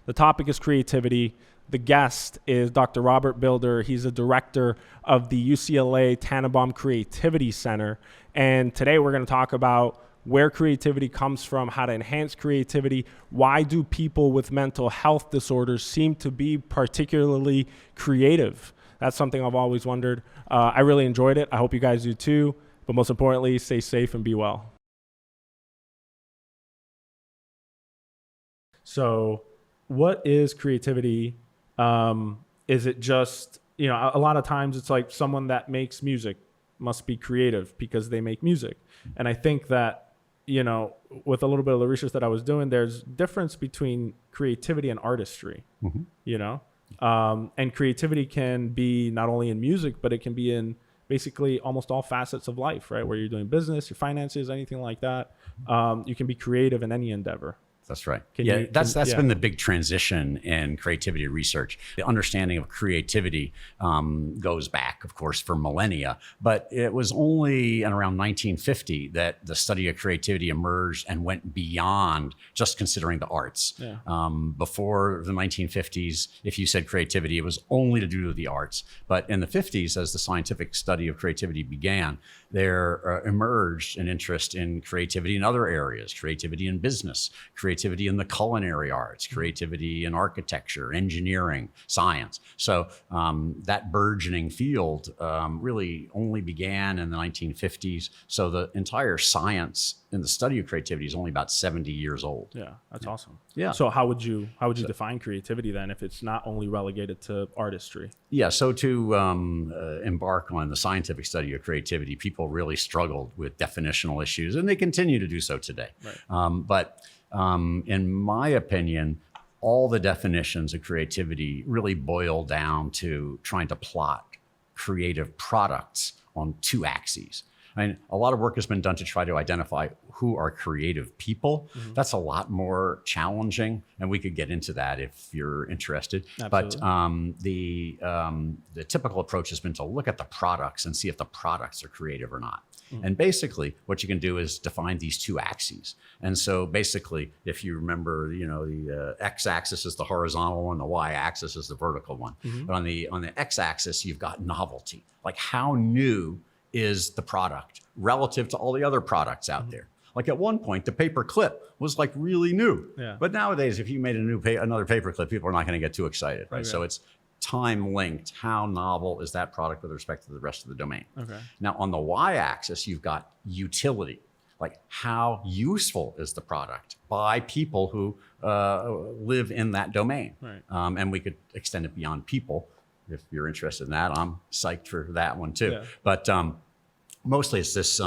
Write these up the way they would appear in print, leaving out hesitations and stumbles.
The topic is creativity. The guest is Dr. Robert Bilder. He's a director of the UCLA Tannebaum Creativity Center. And today we're going to talk about where creativity comes from, how to enhance creativity, why do people with mental health disorders seem to be particularly creative? That's something I've always wondered. I really enjoyed it. I hope you guys do too. But most importantly, stay safe and be well. So what is creativity? Is it just, a lot of times it's like someone that makes music must be creative because they make music. And I think that, with a little bit of the research that I was doing, there's difference between creativity and artistry, and creativity can be not only in music, but it can be in basically almost all facets of life, right? Where you're doing business, your finances, anything like that. You can be creative in any endeavor. That's right. That's been the big transition in creativity research. The understanding of creativity goes back, of course, for millennia, but it was only in around 1950 that the study of creativity emerged and went beyond just considering the arts. Yeah. Before the 1950s, if you said creativity, it was only to do with the arts. But in the 50s, as the scientific study of creativity began, there emerged an interest in creativity in other areas, creativity in business, creativity in the culinary arts, creativity in architecture, engineering, science. So that burgeoning field really only began in the 1950s. So the entire science in the study of creativity is only about 70 years old. Yeah, that's awesome. Yeah. So how would you define creativity then if it's not only relegated to artistry? Yeah. So to embark on the scientific study of creativity, people really struggled with definitional issues, and they continue to do so today. Right. But in my opinion, all the definitions of creativity really boil down to trying to plot creative products on two axes. I mean, a lot of work has been done to try to identify who are creative people. Mm-hmm. That's a lot more challenging, and we could get into that if you're interested. Absolutely. But the typical approach has been to look at the products and see if the products are creative or not. Mm-hmm. And basically, what you can do is define these two axes. And so basically, if you remember, the x-axis is the horizontal one, the y-axis is the vertical one. Mm-hmm. But on the x-axis, you've got novelty, like how new is the product relative to all the other products out there. Like at one point, the paper clip was like really new. Yeah. But nowadays, if you made another paper clip, people are not going to get too excited, right? Okay. So it's time linked. How novel is that product with respect to the rest of the domain? Okay. Now on the y-axis, you've got utility. Like how useful is the product by people who live in that domain? Right. And we could extend it beyond people. If you're interested in that, I'm psyched for that one too. Yeah. But mostly it's this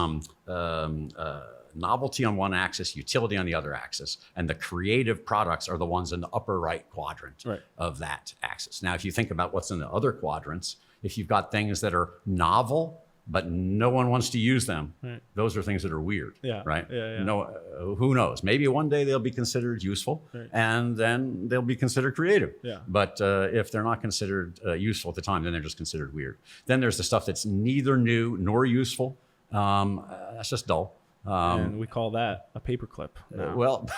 novelty on one axis, utility on the other axis, and the creative products are the ones in the upper right quadrant of that axis. Now, if you think about what's in the other quadrants, if you've got things that are novel, but no one wants to use them, those are things that are weird, right? Yeah. No, who knows? Maybe one day they'll be considered useful, and then they'll be considered creative. Yeah. But if they're not considered useful at the time, then they're just considered weird. Then there's the stuff that's neither new nor useful. That's just dull. And we call that a paperclip now. Well,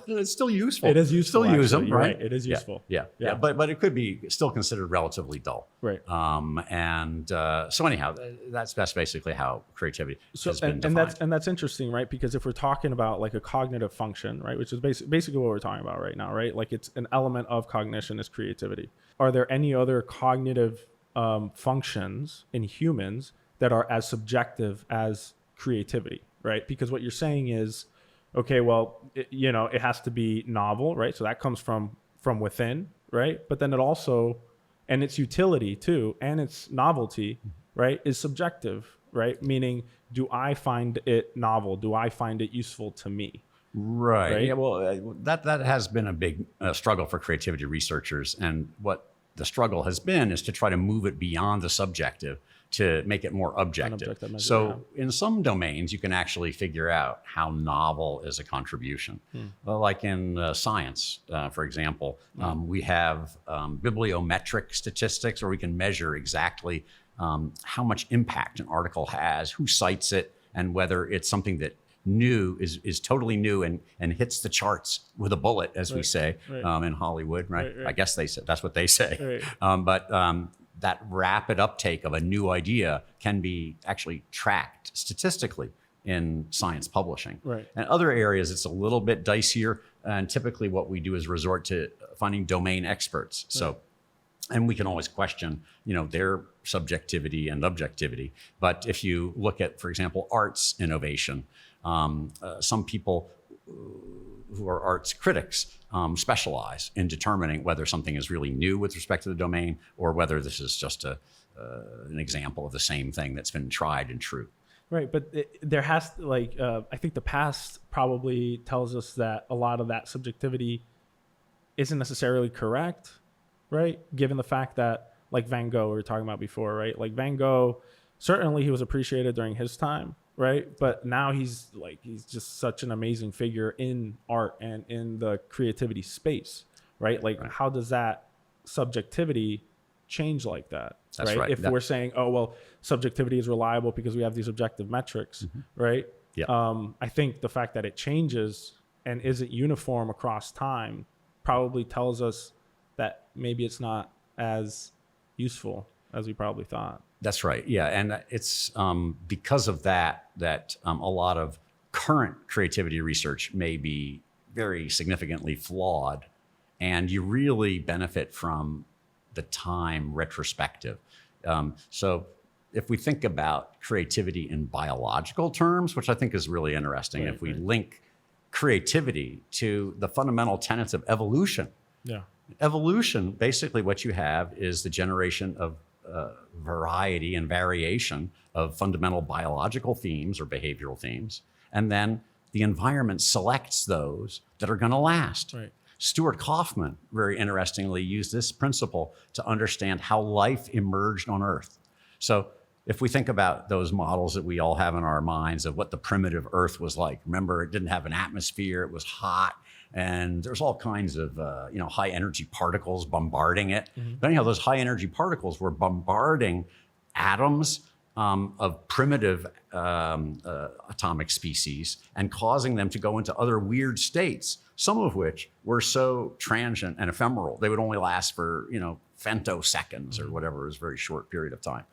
it's still useful. It is useful. Still use them, right? It is useful. Yeah. But it could be still considered relatively dull. Right. So anyhow, that's basically how creativity has been defined. And that's interesting, right? Because if we're talking about like a cognitive function, right, which is basically what we're talking about right now, right? Like it's an element of cognition is creativity. Are there any other cognitive functions in humans that are as subjective as creativity? Right? Because what you're saying is, okay, well, it has to be novel, right? So that comes from within, right? But then it also, and its utility too, and its novelty, right, is subjective, right? Meaning, do I find it novel? Do I find it useful to me? Right. Yeah, well, that has been a big struggle for creativity researchers. And what the struggle has been is to try to move it beyond the subjective to make it more objective. So in some domains, you can actually figure out how novel is a contribution. Well, like in science, for example, we have bibliometric statistics, where we can measure exactly how much impact an article has, who cites it, and whether it's something that new is totally new and hits the charts with a bullet, as we say in Hollywood, right? I guess that's what they say. But that rapid uptake of a new idea can be actually tracked statistically in science publishing. And other areas, it's a little bit dicier. And typically what we do is resort to finding domain experts. So, and we can always question, their subjectivity and objectivity. But if you look at, for example, arts innovation, some people who are arts critics specialize in determining whether something is really new with respect to the domain or whether this is just an example of the same thing that's been tried and true. Right, but there has I think the past probably tells us that a lot of that subjectivity isn't necessarily correct, right? Given the fact that, like Van Gogh, we were talking about before, right? Like Van Gogh, certainly he was appreciated during his time, right? But now he's just such an amazing figure in art and in the creativity space, right? Like, how does that subjectivity change like that? That's right. If we're saying, oh, well, subjectivity is reliable because we have these objective metrics, right? I think the fact that it changes and isn't uniform across time probably tells us that maybe it's not as useful as we probably thought. That's right. Yeah. And it's because of that a lot of current creativity research may be very significantly flawed, and you really benefit from the time retrospective. So if we think about creativity in biological terms, which I think is really interesting, if we link creativity to the fundamental tenets of evolution. Evolution, basically what you have is the generation of variety and variation of fundamental biological themes or behavioral themes. And then the environment selects those that are going to last. Stuart Kaufman, very interestingly, used this principle to understand how life emerged on Earth. So if we think about those models that we all have in our minds of what the primitive Earth was like, remember, it didn't have an atmosphere, it was hot, and there's all kinds of high energy particles bombarding it. But anyhow, those high energy particles were bombarding atoms of primitive atomic species and causing them to go into other weird states, some of which were so transient and ephemeral, they would only last for, femtoseconds or whatever, is a very short period of time.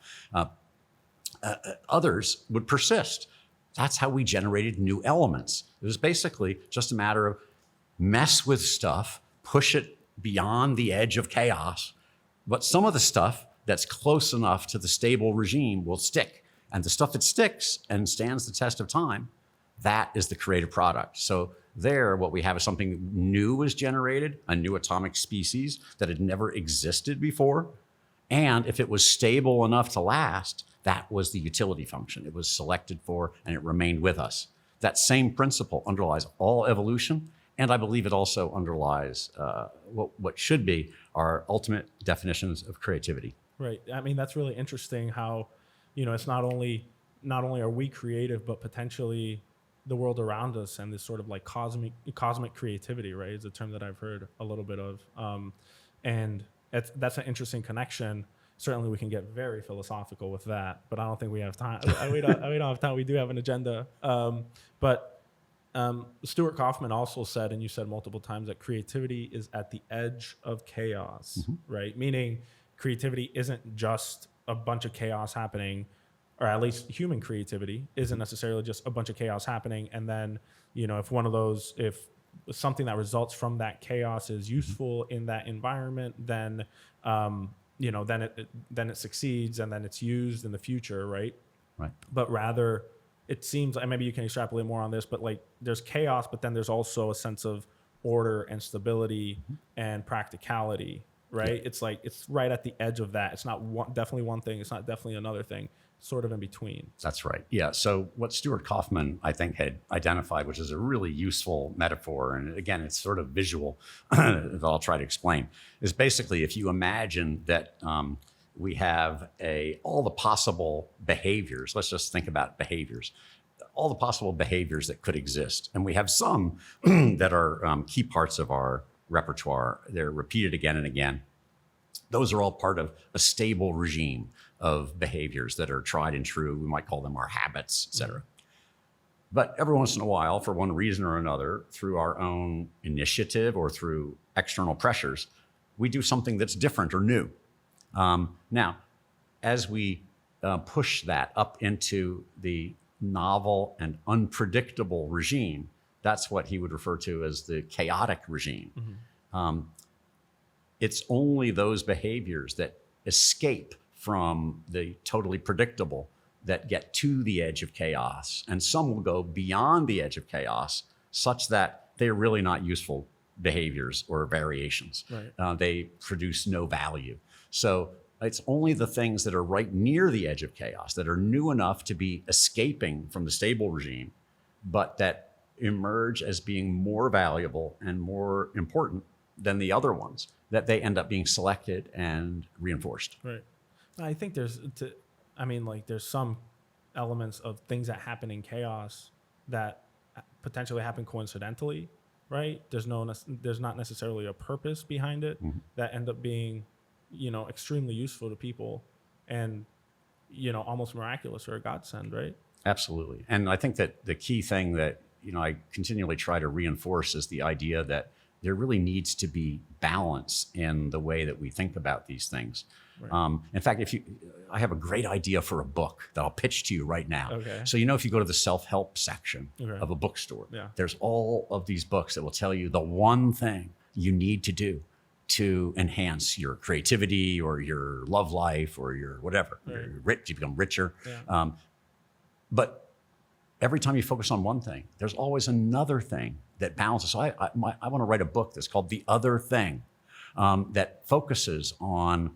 Others would persist. That's how we generated new elements. It was basically just a matter of mess with stuff, push it beyond the edge of chaos, but some of the stuff that's close enough to the stable regime will stick. And the stuff that sticks and stands the test of time, that is the creative product. So there, what we have is something new was generated, a new atomic species that had never existed before. And if it was stable enough to last, that was the utility function. It was selected for, and it remained with us. That same principle underlies all evolution. And I believe it also underlies what should be our ultimate definitions of creativity. Right. I mean, that's really interesting how, it's not only are we creative, but potentially the world around us and this sort of like cosmic creativity, right, is a term that I've heard a little bit of. And that's an interesting connection. Certainly we can get very philosophical with that, but I don't think we have time. we don't have time. We do have an agenda. But Stuart Kaufman also said, and you said multiple times, that creativity is at the edge of chaos, right? Meaning creativity isn't just a bunch of chaos happening, or at least human creativity isn't necessarily just a bunch of chaos happening. And then, if something that results from that chaos is useful in that environment, then, then it succeeds and then it's used in the future, right? Right. But rather, it seems, and maybe you can extrapolate more on this, but like there's chaos, but then there's also a sense of order and stability and practicality, right? It's like, it's right at the edge of that. It's not definitely one thing. It's not definitely another thing, sort of in between. That's right. Yeah. So what Stuart Kaufman, I think, had identified, which is a really useful metaphor, and again, it's sort of visual that I'll try to explain, is basically if you imagine that we have all the possible behaviors, let's just think about behaviors, all the possible behaviors that could exist. And we have some that are key parts of our repertoire. They're repeated again and again. Those are all part of a stable regime of behaviors that are tried and true. We might call them our habits, et cetera. But every once in a while, for one reason or another, through our own initiative or through external pressures, we do something that's different or new. Now, as we push that up into the novel and unpredictable regime, that's what he would refer to as the chaotic regime. It's only those behaviors that escape from the totally predictable that get to the edge of chaos. And some will go beyond the edge of chaos such that they're really not useful behaviors or variations. Right. They produce no value. So it's only the things that are right near the edge of chaos, that are new enough to be escaping from the stable regime, but that emerge as being more valuable and more important than the other ones, that they end up being selected and reinforced. Right. I think there's some elements of things that happen in chaos that potentially happen coincidentally, right? There's not necessarily a purpose behind it that end up being, extremely useful to people and, almost miraculous or a godsend, right? Absolutely. And I think that the key thing that, I continually try to reinforce is the idea that there really needs to be balance in the way that we think about these things. Right. In fact, I have a great idea for a book that I'll pitch to you right now. Okay. So, if you go to the self-help section of a bookstore, there's all of these books that will tell you the one thing you need to do to enhance your creativity or your love life or your whatever. Right. You're rich, you become richer. Yeah. But every time you focus on one thing, there's always another thing that balances. So I want to write a book that's called The Other Thing, that focuses on,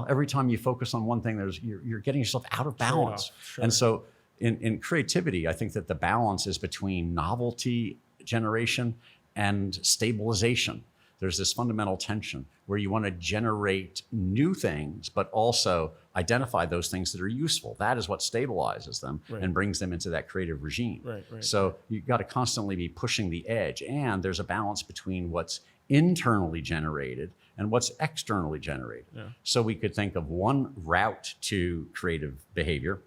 every time you focus on one thing, you're getting yourself out of balance. Sure. And so in creativity, I think that the balance is between novelty generation and stabilization. There's this fundamental tension where you want to generate new things, but also identify those things that are useful. That is what stabilizes them and brings them into that creative regime. Right. So you've got to constantly be pushing the edge. And there's a balance between what's internally generated and what's externally generated. Yeah. So we could think of one route to creative behavior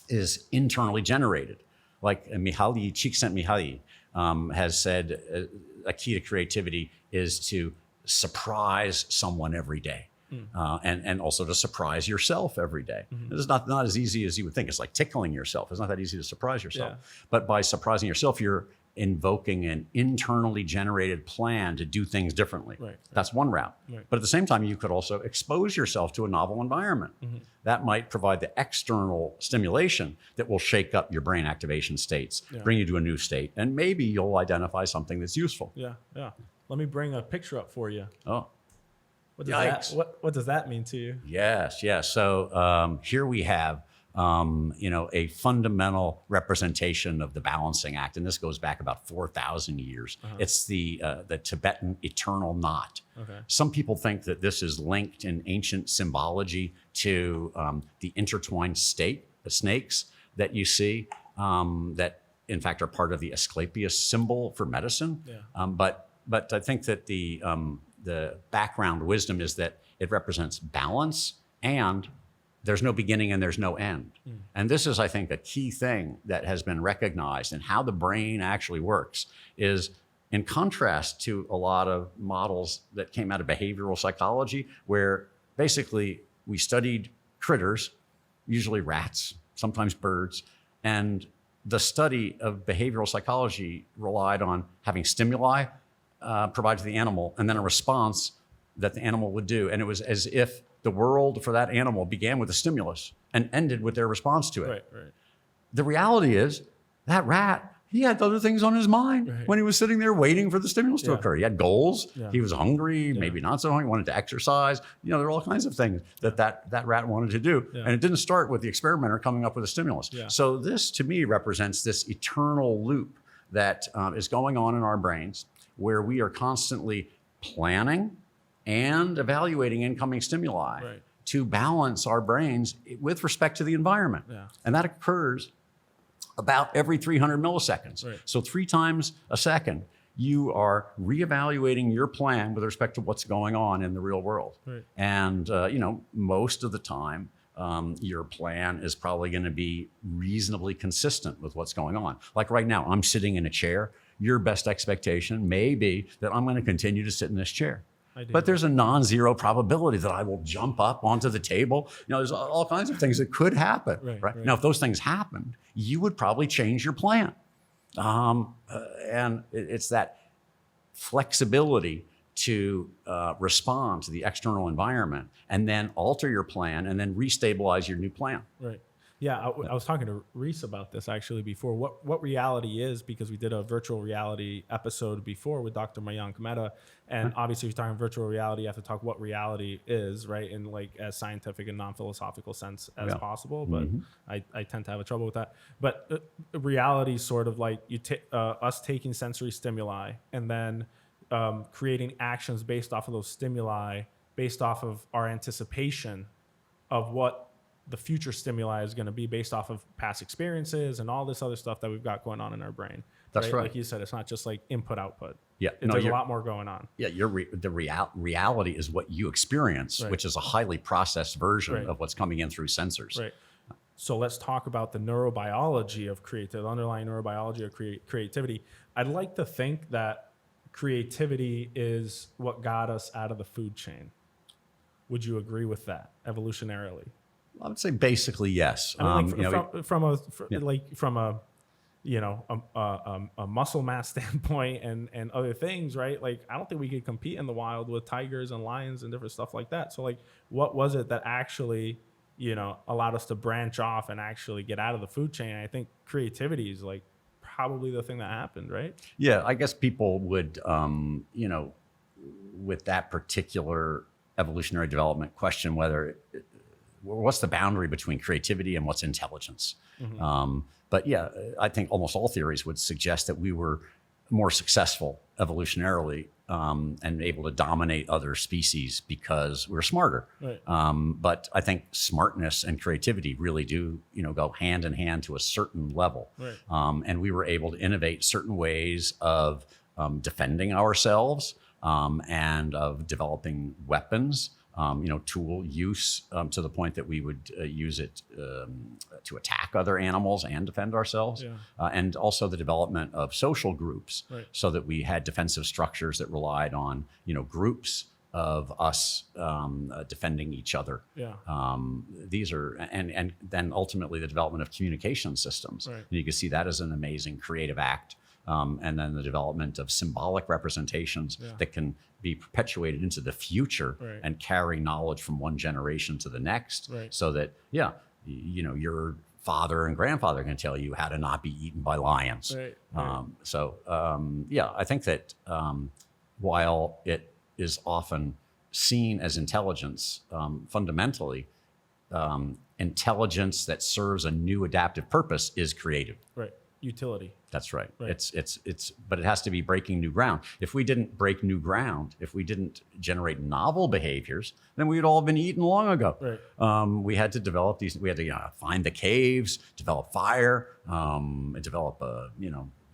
is internally generated. Like Csikszentmihalyi has said, a key to creativity is to surprise someone every day. And also to surprise yourself every day. It's not as easy as you would think. It's like tickling yourself. It's not that easy to surprise yourself. Yeah. But by surprising yourself, you're invoking an internally generated plan to do things differently. Right. That's one route. Right. But at the same time, you could also expose yourself to a novel environment. That might provide the external stimulation that will shake up your brain activation states, bring you to a new state, and maybe you'll identify something that's useful. Yeah. Let me bring a picture up for you. Oh. What does that mean to you? Yes. So here we have, a fundamental representation of the balancing act, and this goes back about 4,000 years. It's the Tibetan eternal knot. Okay. Some people think that this is linked in ancient symbology to the intertwined snakes that you see, that in fact are part of the Asclepius symbol for medicine. Yeah. But I think that the background wisdom is that it represents balance and there's no beginning and there's no end. And this is, I think, a key thing that has been recognized in how the brain actually works is in contrast to a lot of models that came out of behavioral psychology, where basically we studied critters, usually rats, sometimes birds, and the study of behavioral psychology relied on having stimuli provided to the animal and then a response that the animal would do. And it was as if the world for that animal began with a stimulus and ended with their response to it. Right. The reality is that rat, he had other things on his mind when he was sitting there waiting for the stimulus to occur. He had goals. Yeah. He was hungry, maybe not so hungry, wanted to exercise. There are all kinds of things that rat wanted to do. Yeah. And it didn't start with the experimenter coming up with a stimulus. Yeah. So this, to me, represents this eternal loop that is going on in our brains, where we are constantly planning and evaluating incoming stimuli to balance our brains with respect to the environment. Yeah. And that occurs about every 300 milliseconds. Right. So 3 times a second, you are reevaluating your plan with respect to what's going on in the real world. Right. And, most of the time, your plan is probably going to be reasonably consistent with what's going on. Like right now, I'm sitting in a chair. Your best expectation may be that I'm going to continue to sit in this chair. But there's a non-zero probability that I will jump up onto the table. There's all kinds of things that could happen. Right? Now, if those things happened, you would probably change your plan. And it's that flexibility to respond to the external environment and then alter your plan and then restabilize your new plan. Right. Yeah, I was talking to Reese about this actually before. What reality is, because we did a virtual reality episode before with Dr. Mayank Mehta, and obviously if you're talking virtual reality, you have to talk what reality is, right, in like as scientific and non-philosophical sense as possible. But I tend to have a trouble with that. But reality is sort of like us taking sensory stimuli and then creating actions based off of those stimuli, based off of our anticipation of what the future stimuli is going to be based off of past experiences and all this other stuff that we've got going on in our brain. That's right. Like you said, it's not just like input output. Yeah, there's a lot more going on. Yeah, the reality is what you experience, which is a highly processed version of what's coming in through sensors. Right. So let's talk about the neurobiology of creativity, the underlying neurobiology of creativity. I'd like to think that creativity is what got us out of the food chain. Would you agree with that evolutionarily? I would say basically yes. I mean, from a muscle mass standpoint and other things, right? Like, I don't think we could compete in the wild with tigers and lions and different stuff like that. So like, what was it that actually, allowed us to branch off and actually get out of the food chain? I think creativity is like probably the thing that happened, right? Yeah, I guess people would, with that particular evolutionary development question, what's the boundary between creativity and what's intelligence? But yeah, I think almost all theories would suggest that we were more successful evolutionarily and able to dominate other species because we're smarter. Right. But I think smartness and creativity really do, go hand in hand to a certain level. Right. And we were able to innovate certain ways of defending ourselves and of developing weapons. Tool use to the point that we would use it to attack other animals and defend ourselves. Yeah. And also the development of social groups so that we had defensive structures that relied on, groups of us defending each other. Yeah. These are, and then ultimately the development of communication systems. Right. And you can see that as an amazing creative act. And then the development of symbolic representations that can be perpetuated into the future and carry knowledge from one generation to the next, so that your father and grandfather can tell you how to not be eaten by lions. Right. I think that while it is often seen as intelligence, fundamentally, intelligence that serves a new adaptive purpose is creative. Right. Utility. That's right. But it has to be breaking new ground. If we didn't break new ground, if we didn't generate novel behaviors, then we'd all been eaten long ago. Right. We had to develop these. We had to find the caves, develop fire, develop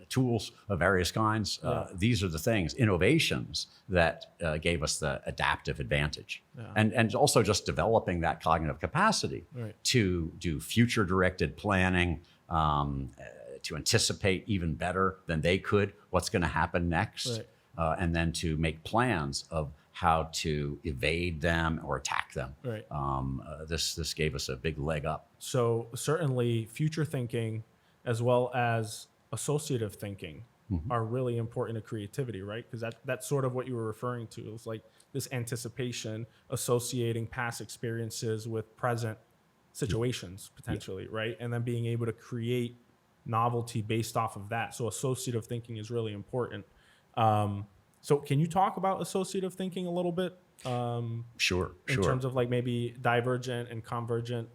tools of various kinds. These are the things, innovations that gave us the adaptive advantage, and also just developing that cognitive capacity to do future-directed planning. To anticipate even better than they could what's going to happen next, and then to make plans of how to evade them or attack them. Right. This gave us a big leg up. So certainly future thinking as well as associative thinking are really important to creativity, right? Because that's sort of what you were referring to. It was like this anticipation, associating past experiences with present situations potentially, right? And then being able to create novelty based off of that. So associative thinking is really important. So can you talk about associative thinking a little bit? Sure. In terms of like maybe divergent and convergent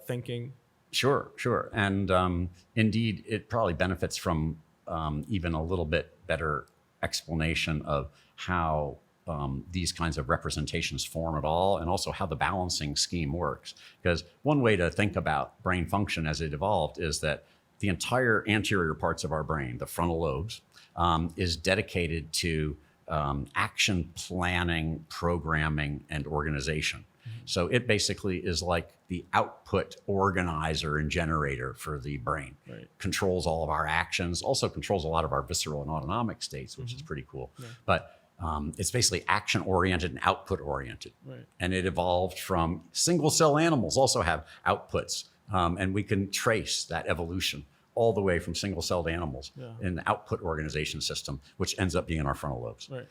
thinking? Sure. And indeed, it probably benefits from even a little bit better explanation of how these kinds of representations form at all, and also how the balancing scheme works. Because one way to think about brain function as it evolved is that the entire anterior parts of our brain, the frontal lobes, is dedicated to action planning, programming, and organization. So it basically is like the output organizer and generator for the brain. Right. Controls all of our actions, also controls a lot of our visceral and autonomic states, which is pretty cool. Yeah. But it's basically action-oriented and output-oriented. Right. And it evolved from single-cell animals also have outputs. And we can trace that evolution all the way from single-celled animals in the output organization system, which ends up being in our frontal lobes. Right.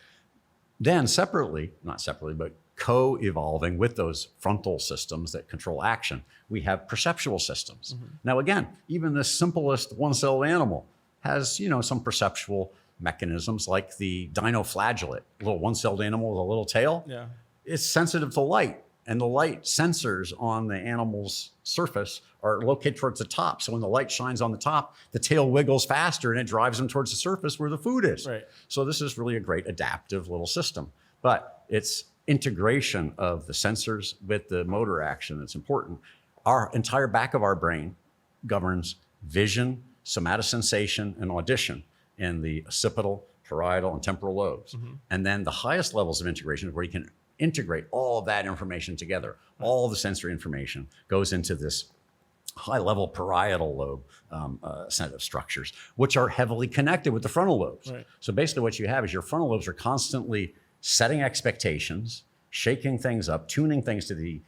Then separately, not separately, but co-evolving with those frontal systems that control action, we have perceptual systems. Now, again, even the simplest one-celled animal has, some perceptual mechanisms like the dinoflagellate, a little one-celled animal with a little tail. Yeah. It's sensitive to light. And the light sensors on the animal's surface are located towards the top. So when the light shines on the top, the tail wiggles faster and it drives them towards the surface where the food is. Right. So this is really a great adaptive little system. But it's integration of the sensors with the motor action that's important. Our entire back of our brain governs vision, somatosensation, and audition in the occipital, parietal, and temporal lobes. And then the highest levels of integration is where you can integrate all of that information together. All the sensory information goes into this high-level parietal lobe set of structures, which are heavily connected with the frontal lobes. Right. So basically what you have is your frontal lobes are constantly setting expectations, shaking things up, tuning things to the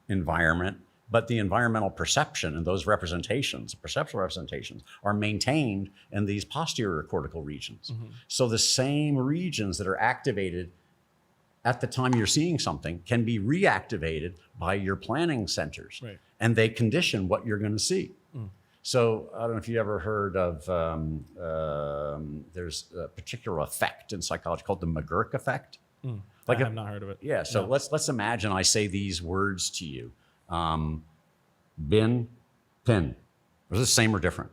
environment, but the environmental perception and those representations, perceptual representations, are maintained in these posterior cortical regions. So the same regions that are activated at the time you're seeing something can be reactivated by your planning centers. Right. And they condition what you're going to see. So I don't know if you ever heard of, there's a particular effect in psychology called the McGurk effect. I have not heard of it. Yeah, so No. let's imagine I say these words to you. Bin, pin. Was it the same or different?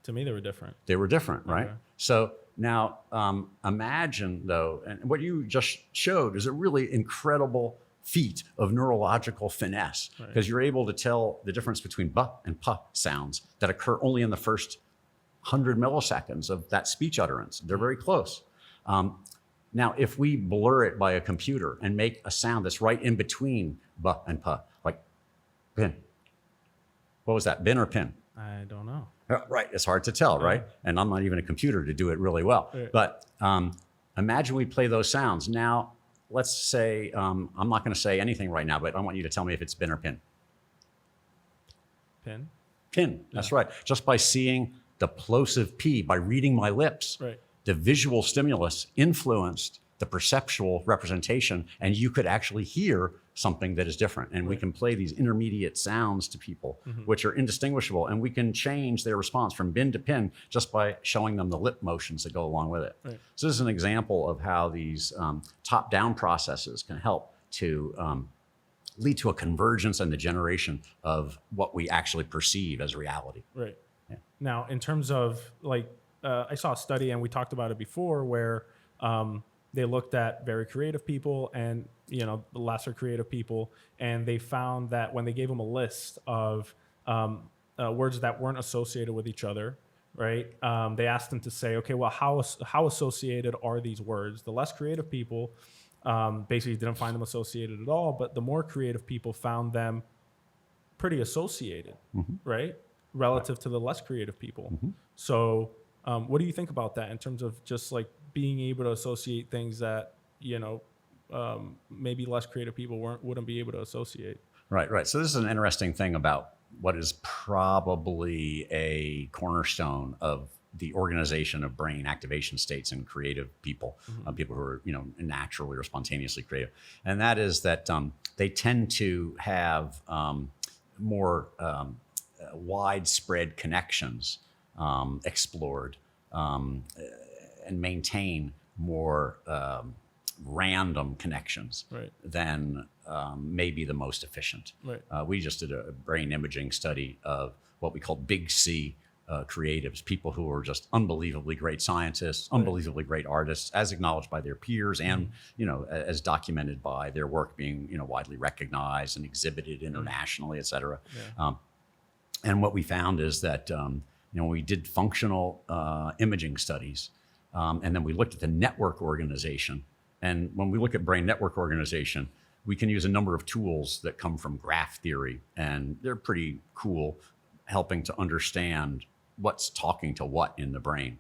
To me, they were different. They were different, right? Okay. So now imagine though, and what you just showed is a really incredible feat of neurological finesse, because you're able to tell the difference between b and p sounds that occur only in the first 100 milliseconds of that speech utterance. They're very close. Now, if we blur it by a computer and make a sound that's right in between b and p, like pin. What was that, bin or pin? I don't know. Right, it's hard to tell, right? And I'm not even a computer to do it really well. Right. But imagine we play those sounds. Now, let's say, I'm not gonna say anything right now, but I want you to tell me if it's bin or pin. Pin? Pin, that's right. Just by seeing the plosive P, by reading my lips, Right. the visual stimulus influenced the perceptual representation, and you could actually hear something that is different. And we can play these intermediate sounds to people, which are indistinguishable, and we can change their response from bin to pin just by showing them the lip motions that go along with it. Right. So this is an example of how these top-down processes can help to lead to a convergence and the generation of what we actually perceive as reality. Right. Yeah. Now, in terms of I saw a study, and we talked about it before, where they looked at very creative people and the lesser creative people, and they found that when they gave them a list of words that weren't associated with each other, right? They asked them to say, okay, well, how associated are these words? The less creative people basically didn't find them associated at all, but the more creative people found them pretty associated, right? Relative to the less creative people. So what do you think about that in terms of just like being able to associate things that, maybe less creative people wouldn't be able to associate? Right. So this is an interesting thing about what is probably a cornerstone of the organization of brain activation states in creative people, people who are, naturally or spontaneously creative. And that is that they tend to have more widespread connections explored and maintain more random connections than maybe the most efficient. Right. We just did a brain imaging study of what we call big C creatives, people who are just unbelievably great scientists, unbelievably great artists, as acknowledged by their peers and, as documented by their work being, widely recognized and exhibited internationally, et cetera. Yeah. And what we found is that, when we did functional imaging studies, and then we looked at the network organization. And when we look at brain network organization, we can use a number of tools that come from graph theory, and they're pretty cool, helping to understand what's talking to what in the brain.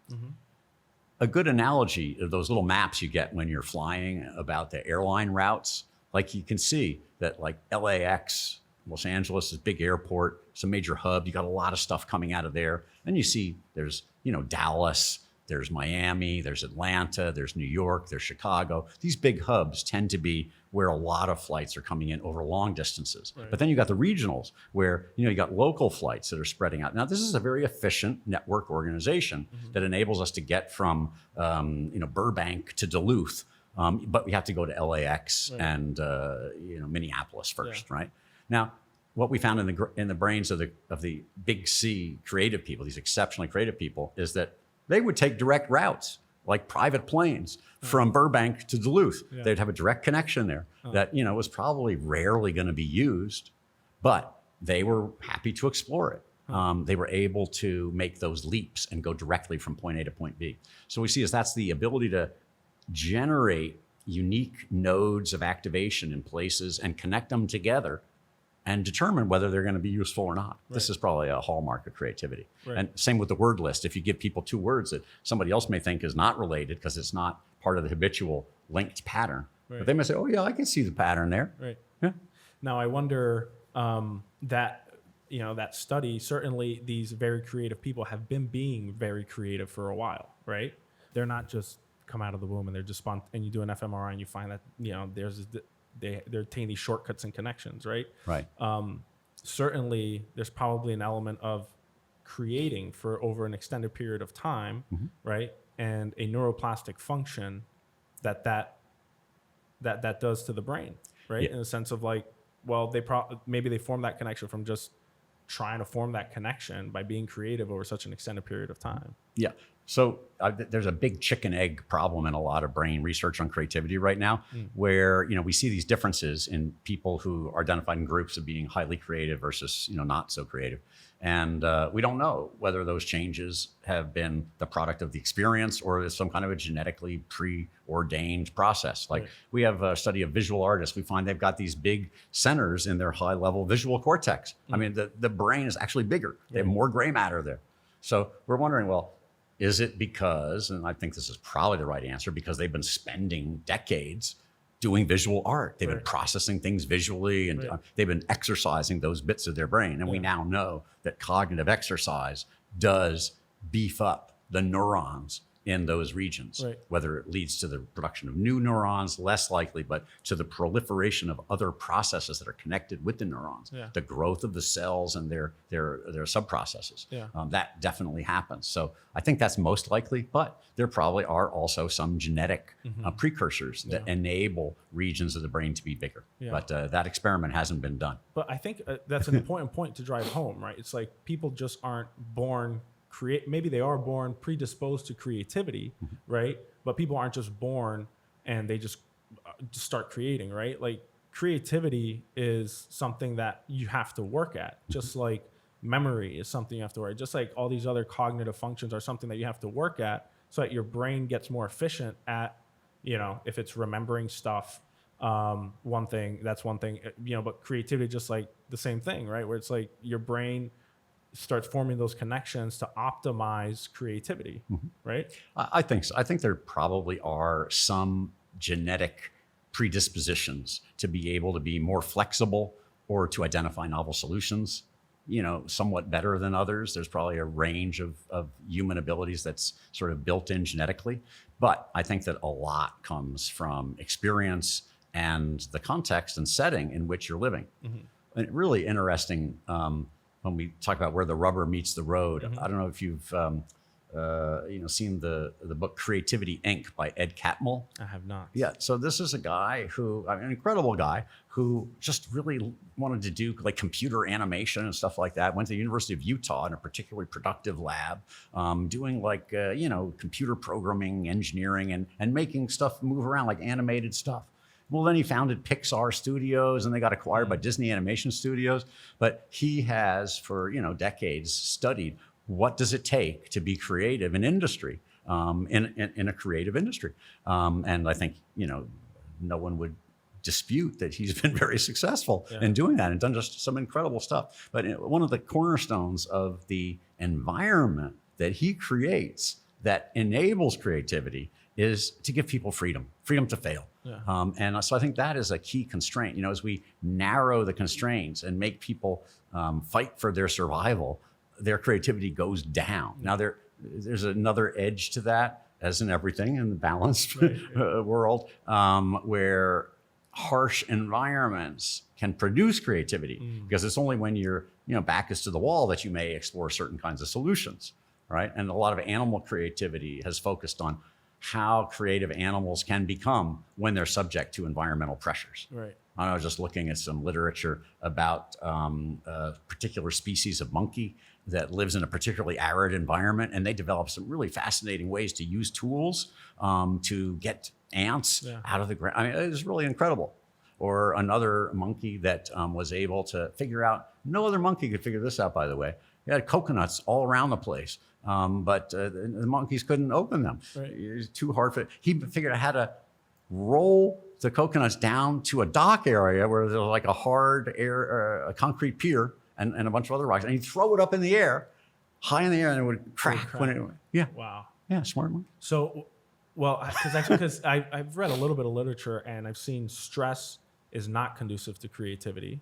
A good analogy of those little maps you get when you're flying about the airline routes, like you can see that like LAX, Los Angeles is a big airport, it's a major hub. You got a lot of stuff coming out of there. And you see there's, Dallas, there's Miami, there's Atlanta, there's New York, there's Chicago. These big hubs tend to be where a lot of flights are coming in over long distances. Right. But then you got the regionals where, you got local flights that are spreading out. Now, this is a very efficient network organization that enables us to get from, Burbank to Duluth. But we have to go to LAX and, Minneapolis first, right? Now, what we found in the brains of the big C creative people, these exceptionally creative people, is that they would take direct routes, like private planes, from Burbank to Duluth. Yeah. They'd have a direct connection there that, was probably rarely going to be used, but they were happy to explore it. They were able to make those leaps and go directly from point A to point B. So we see that's the ability to generate unique nodes of activation in places and connect them together and determine whether they're going to be useful or not. Right. This is probably a hallmark of creativity. Right. And same with the word list. If you give people two words that somebody else may think is not related because it's not part of the habitual linked pattern, but they may say, oh yeah, I can see the pattern there. Right. Yeah. Now I wonder that study, certainly these very creative people have been being very creative for a while, right? They're not just come out of the womb and they're just and you do an fMRI and you find that, they attain these shortcuts and connections, right? Right. Certainly, there's probably an element of creating for over an extended period of time, right? And a neuroplastic function that does to the brain, right? In the sense of like, well, maybe they form that connection from just trying to form that connection by being creative over such an extended period of time. Yeah. So there's a big chicken egg problem in a lot of brain research on creativity right now, where we see these differences in people who are identified in groups of being highly creative versus not so creative, and we don't know whether those changes have been the product of the experience or some kind of a genetically preordained process. Like we have a study of visual artists, we find they've got these big centers in their high-level visual cortex. I mean, the brain is actually bigger; they have more gray matter there. So we're wondering, well, is it because, and I think this is probably the right answer, because they've been spending decades doing visual art. They've been processing things visually, and they've been exercising those bits of their brain. And we now know that cognitive exercise does beef up the neurons in those regions, whether it leads to the production of new neurons, less likely, but to the proliferation of other processes that are connected with the neurons, the growth of the cells and their sub-processes. That definitely happens. So I think that's most likely, but there probably are also some genetic precursors that enable regions of the brain to be bigger. But that experiment hasn't been done. But I think that's an important point to drive home, right? It's like people just aren't born maybe they are born predisposed to creativity, right? But people aren't just born and they just start creating, right? Like creativity is something that you have to work at, just like memory is something you have to work at, just like all these other cognitive functions are something that you have to work at so that your brain gets more efficient at, if it's remembering stuff, one thing, but creativity, just like the same thing, right? Where it's like your brain starts forming those connections to optimize creativity, right? I think so. I think there probably are some genetic predispositions to be able to be more flexible or to identify novel solutions, somewhat better than others. There's probably a range of human abilities that's sort of built in genetically. But I think that a lot comes from experience and the context and setting in which you're living. And really interesting, when we talk about where the rubber meets the road. I don't know if you've seen the book Creativity Inc. by Ed Catmull. I have not. Yeah, so this is a guy an incredible guy who just really wanted to do like computer animation and stuff like that. Went to the University of Utah in a particularly productive lab, doing like computer programming, engineering, and making stuff move around like animated stuff. Well, then he founded Pixar Studios, and they got acquired by Disney Animation Studios. But he has, for decades, studied what does it take to be creative in industry, in a creative industry. And I think no one would dispute that he's been very successful in doing that and done just some incredible stuff. But one of the cornerstones of the environment that he creates that enables creativity is to give people freedom to fail. And so I think that is a key constraint. You know, as we narrow the constraints and make people fight for their survival, their creativity goes down. Now there's another edge to that, as in everything in the balanced world, where harsh environments can produce creativity, because it's only when your back is to the wall that you may explore certain kinds of solutions, right? And a lot of animal creativity has focused on how creative animals can become when they're subject to environmental pressures. Right. I was just looking at some literature about a particular species of monkey that lives in a particularly arid environment, and they develop some really fascinating ways to use tools to get ants out of the ground. I mean, it was really incredible. Or another monkey that was able to figure out, no other monkey could figure this out, by the way. He had coconuts all around the place, but the monkeys couldn't open them. Right. It was too hard for. He figured out how to roll the coconuts down to a dock area where there was like a hard a concrete pier and a bunch of other rocks, and he'd throw it up in the air, high in the air, and it would crack. When it, Wow. Yeah, smart monkey. So, well, because I've read a little bit of literature, and I've seen stress is not conducive to creativity,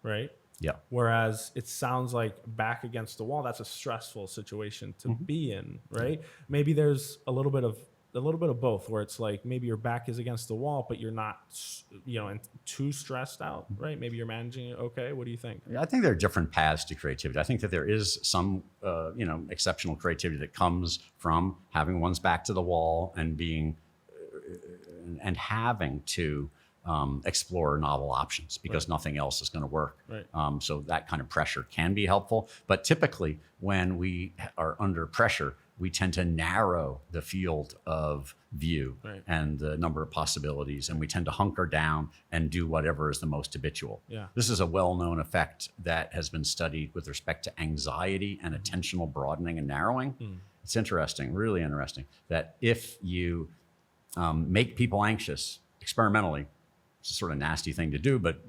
right? Yeah. Whereas it sounds like back against the wall, that's a stressful situation to be in, right? Maybe there's a little bit of both, where it's like maybe your back is against the wall, but you're not, too stressed out, right? Maybe you're managing it okay. What do you think? Yeah, I think there are different paths to creativity. I think that there is some, exceptional creativity that comes from having one's back to the wall and being, and having to explore novel options because nothing else is going to work. Right. So that kind of pressure can be helpful. But typically, when we are under pressure, we tend to narrow the field of view and the number of possibilities, and we tend to hunker down and do whatever is the most habitual. Yeah. This is a well-known effect that has been studied with respect to anxiety and attentional broadening and narrowing. It's interesting, really interesting, that if you make people anxious experimentally, it's a sort of nasty thing to do, but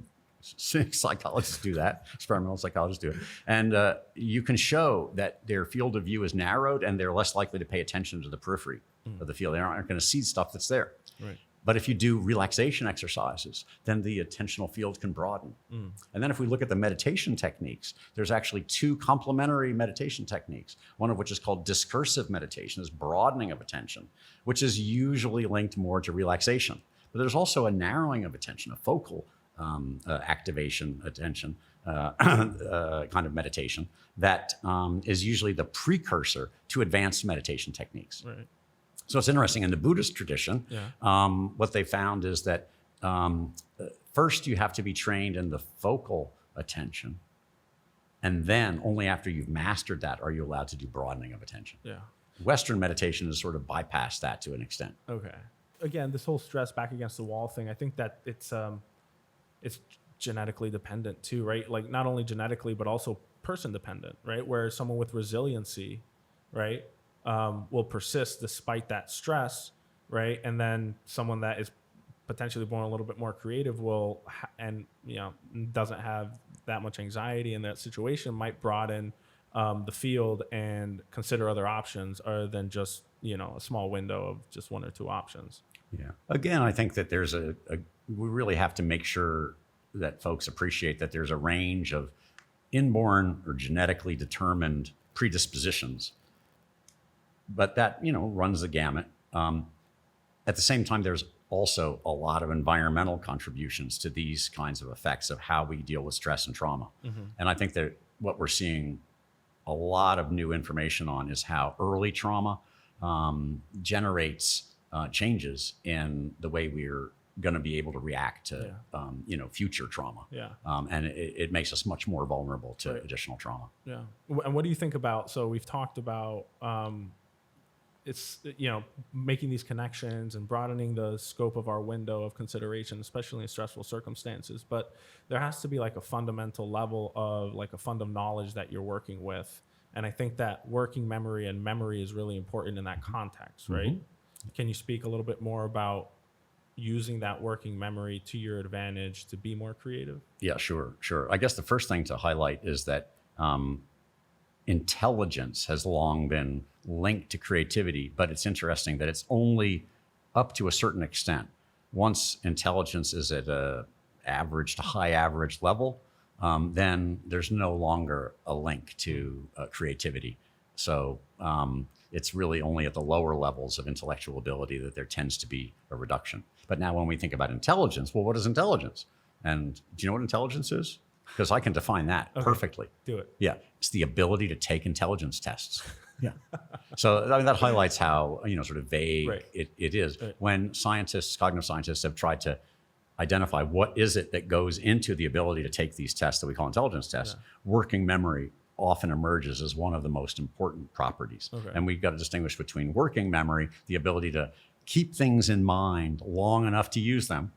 psychologists do that. Experimental psychologists do it. And you can show that their field of view is narrowed and they're less likely to pay attention to the periphery of the field. They aren't going to see stuff that's there. Right. But if you do relaxation exercises, then the attentional field can broaden. And then if we look at the meditation techniques, there's actually two complementary meditation techniques, one of which is called discursive meditation, is broadening of attention, which is usually linked more to relaxation. But there's also a narrowing of attention, a focal activation attention kind of meditation that is usually the precursor to advanced meditation techniques. Right. So it's interesting. In the Buddhist tradition, what they found is that first you have to be trained in the focal attention, and then only after you've mastered that are you allowed to do broadening of attention. Yeah. Western meditation has sort of bypassed that to an extent. Okay. Again, this whole stress back against the wall thing, I think that it's genetically dependent too, right? Like not only genetically, but also person dependent, right? Where someone with resiliency, right, will persist despite that stress, right? And then someone that is potentially born a little bit more creative will, doesn't have that much anxiety in that situation, might broaden the field and consider other options other than just, a small window of just one or two options. Yeah. Again, I think that there's we really have to make sure that folks appreciate that there's a range of inborn or genetically determined predispositions, but that, runs the gamut. At the same time, there's also a lot of environmental contributions to these kinds of effects of how we deal with stress and trauma. And I think that what we're seeing a lot of new information on is how early trauma generates changes in the way we're going to be able to react to, future trauma. Yeah. And it makes us much more vulnerable to additional trauma. Yeah. And what do you think about, so we've talked about, it's, making these connections and broadening the scope of our window of consideration, especially in stressful circumstances. But there has to be like a fundamental level of like a fund of knowledge that you're working with. And I think that working memory and memory is really important in that context, right? Can you speak a little bit more about using that working memory to your advantage to be more creative? Yeah, sure. I guess the first thing to highlight is that intelligence has long been linked to creativity, but it's interesting that it's only up to a certain extent. Once intelligence is at a average to high average level, then there's no longer a link to creativity. So it's really only at the lower levels of intellectual ability that there tends to be a reduction. But now when we think about intelligence, well, what is intelligence? And do you know what intelligence is? Because I can define that perfectly. Do it. Yeah, it's the ability to take intelligence tests. Yeah. So I mean, that highlights how, sort of vague it is. Right. When scientists, cognitive scientists, have tried to identify what is it that goes into the ability to take these tests that we call intelligence tests, working memory often emerges as one of the most important properties. And we've got to distinguish between working memory, the ability to keep things in mind long enough to use them,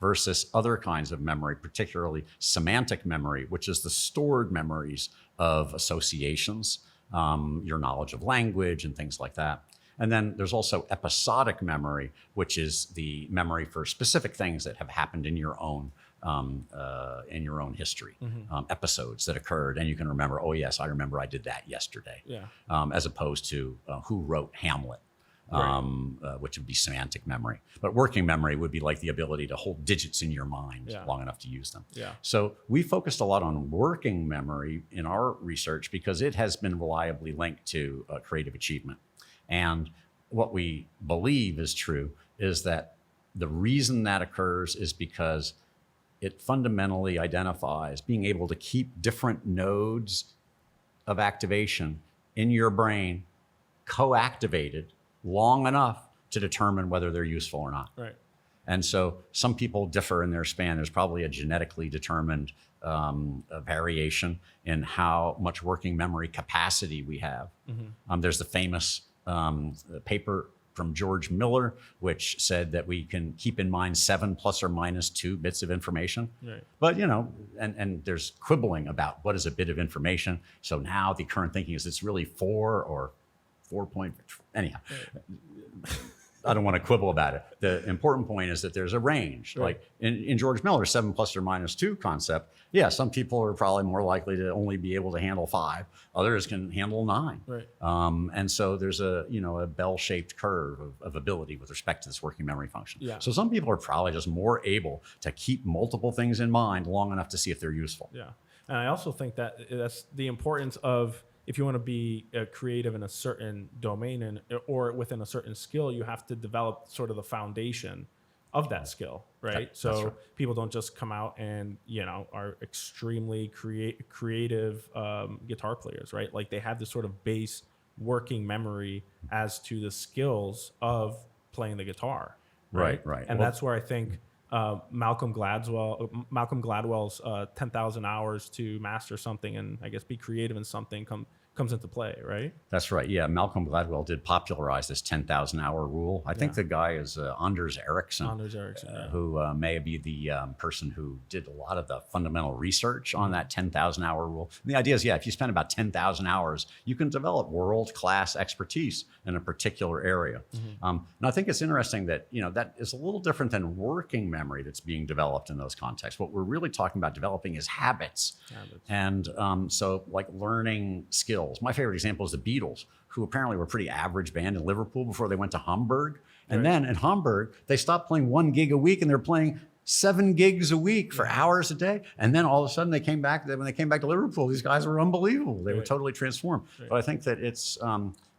versus other kinds of memory, particularly semantic memory, which is the stored memories of associations, your knowledge of language and things like that. And then there's also episodic memory, which is the memory for specific things that have happened in your own history, episodes that occurred, and you can remember, oh yes, I remember I did that yesterday, as opposed to who wrote Hamlet, which would be semantic memory. But working memory would be like the ability to hold digits in your mind long enough to use them. So we focused a lot on working memory in our research because it has been reliably linked to creative achievement. And what we believe is true is that the reason that occurs is because it fundamentally identifies being able to keep different nodes of activation in your brain co-activated long enough to determine whether they're useful or not. And so some people differ in their span. There's probably a genetically determined variation in how much working memory capacity we have. There's the famous paper from George Miller, which said that we can keep in mind 7 plus or minus 2 bits of information. But, and there's quibbling about what is a bit of information. So now the current thinking is it's really 4 or 4 point, anyhow. I don't want to quibble about it. The important point is that there's a range. Like in George Miller's 7 plus or minus 2 concept, some people are probably more likely to only be able to handle 5. Others can handle 9. And so there's a bell-shaped curve of ability with respect to this working memory function. So some people are probably just more able to keep multiple things in mind long enough to see if they're useful. And I also think that that's the importance of, if you want to be creative in a certain domain or within a certain skill, you have to develop sort of the foundation of that skill, right? So people don't just come out and, are extremely creative guitar players, right? Like they have this sort of base working memory as to the skills of playing the guitar. Right. And that's where I think Malcolm Gladwell's 10,000 hours to master something and I guess be creative in something comes into play, right? That's right. Yeah, Malcolm Gladwell did popularize this 10,000 hour rule. I think the guy is Anders Ericsson, who may be the person who did a lot of the fundamental research on that 10,000 hour rule. And the idea is, if you spend about 10,000 hours, you can develop world-class expertise in a particular area. And I think it's interesting that, that is a little different than working memory that's being developed in those contexts. What we're really talking about developing is habits. And so like learning skills. My favorite example is the Beatles, who apparently were a pretty average band in Liverpool before they went to Hamburg. And then in Hamburg, they stopped playing 1 gig a week and they're playing 7 gigs a week for hours a day. And then all of a sudden when they came back to Liverpool, these guys were unbelievable. They were totally transformed. But I think that it's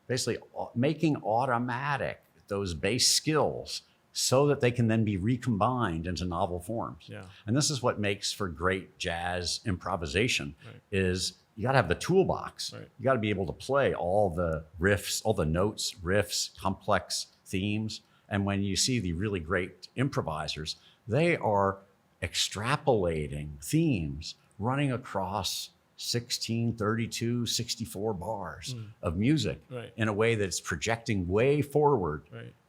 basically making automatic those base skills so that they can then be recombined into novel forms. And this is what makes for great jazz improvisation is you got to have the toolbox. You got to be able to play all the riffs, all the notes, riffs, complex themes. And when you see the really great improvisers, they are extrapolating themes running across 16, 32, 64 bars of music in a way that's projecting way forward.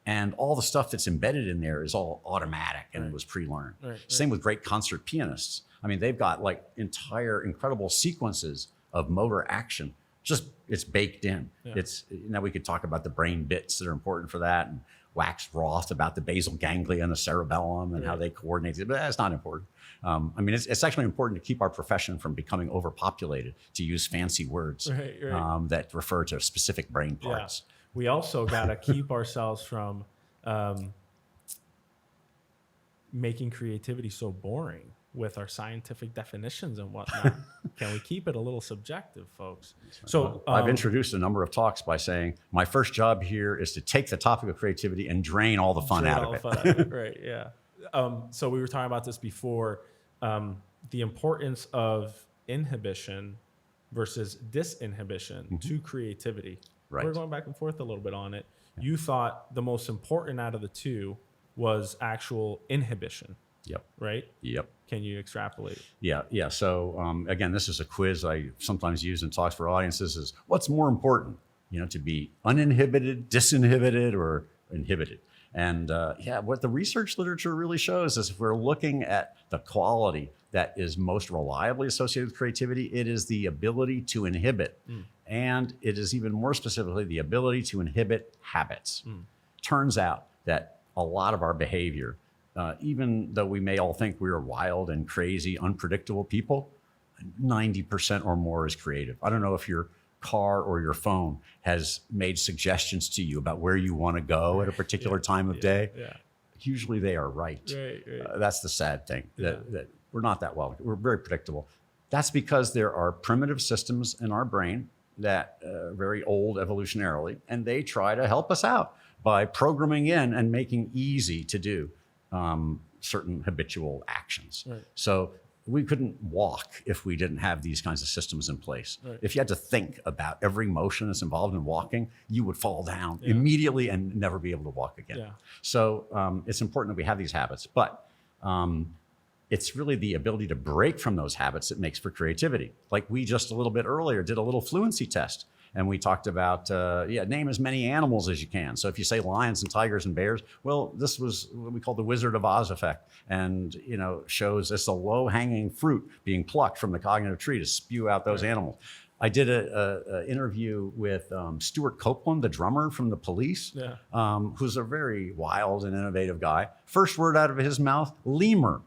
And all the stuff that's embedded in there is all automatic and it was pre-learned. Same with great concert pianists. I mean, they've got like entire incredible sequences of motor action. Just it's baked in. It's now we could talk about the brain bits that are important for that and wax wroth about the basal ganglia and the cerebellum and how they coordinate, but that's not important. I mean, it's actually important to keep our profession from becoming overpopulated, to use fancy words that refer to specific brain parts. Yeah. We also got to keep ourselves from making creativity so boring with our scientific definitions and whatnot. Can we keep it a little subjective, folks? So I've introduced a number of talks by saying my first job here is to take the topic of creativity and drain all the fun out of it. Right, yeah. So we were talking about this before, the importance of inhibition versus disinhibition to creativity. Right. We're going back and forth a little bit on it. You thought the most important out of the two was actual inhibition. Yep. Right? Yep. Can you extrapolate? Yeah. So again, this is a quiz I sometimes use in talks for audiences: is what's more important, to be uninhibited, disinhibited, or inhibited? And what the research literature really shows is, if we're looking at the quality that is most reliably associated with creativity, it is the ability to inhibit. And it is even more specifically the ability to inhibit habits. Turns out that a lot of our behavior, even though we may all think we are wild and crazy, unpredictable people, 90% or more is creative. I don't know if your car or your phone has made suggestions to you about where you want to go at a particular time of day. Usually they are right. That's the sad thing, that we're not that well. We're very predictable. That's because there are primitive systems in our brain that are very old evolutionarily, and they try to help us out by programming in and making easy to do certain habitual actions. So we couldn't walk if we didn't have these kinds of systems in place. If you had to think about every motion that's involved in walking, you would fall down immediately and never be able to walk again. So it's important that we have these habits, but it's really the ability to break from those habits that makes for creativity. Like we just a little bit earlier did a little fluency test. And we talked about, name as many animals as you can. So if you say lions and tigers and bears, well, this was what we call the Wizard of Oz effect, and shows it's a low-hanging fruit being plucked from the cognitive tree to spew out those animals. I did an interview with Stuart Copeland, the drummer from the Police, who's a very wild and innovative guy. First word out of his mouth, lemur.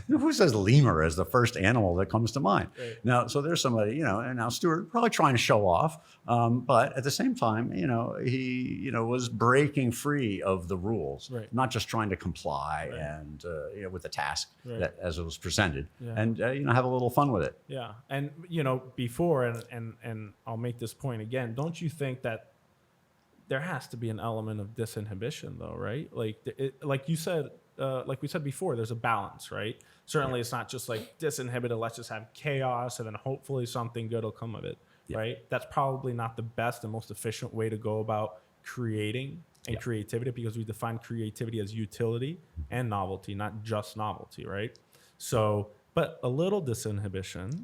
Who says lemur as the first animal that comes to mind? Now, so there's somebody, and now Stuart probably trying to show off, but at the same time, he, was breaking free of the rules, not just trying to comply and, with the task that as it was presented, and have a little fun with it. Yeah, and before, and I'll make this point again. Don't you think that there has to be an element of disinhibition, though, right? Like you said. Like we said before, there's a balance, right? Certainly it's not just like disinhibited, let's just have chaos and then hopefully something good will come of it, right? That's probably not the best and most efficient way to go about creating and creativity, because we define creativity as utility and novelty, not just novelty, right? So, but a little disinhibition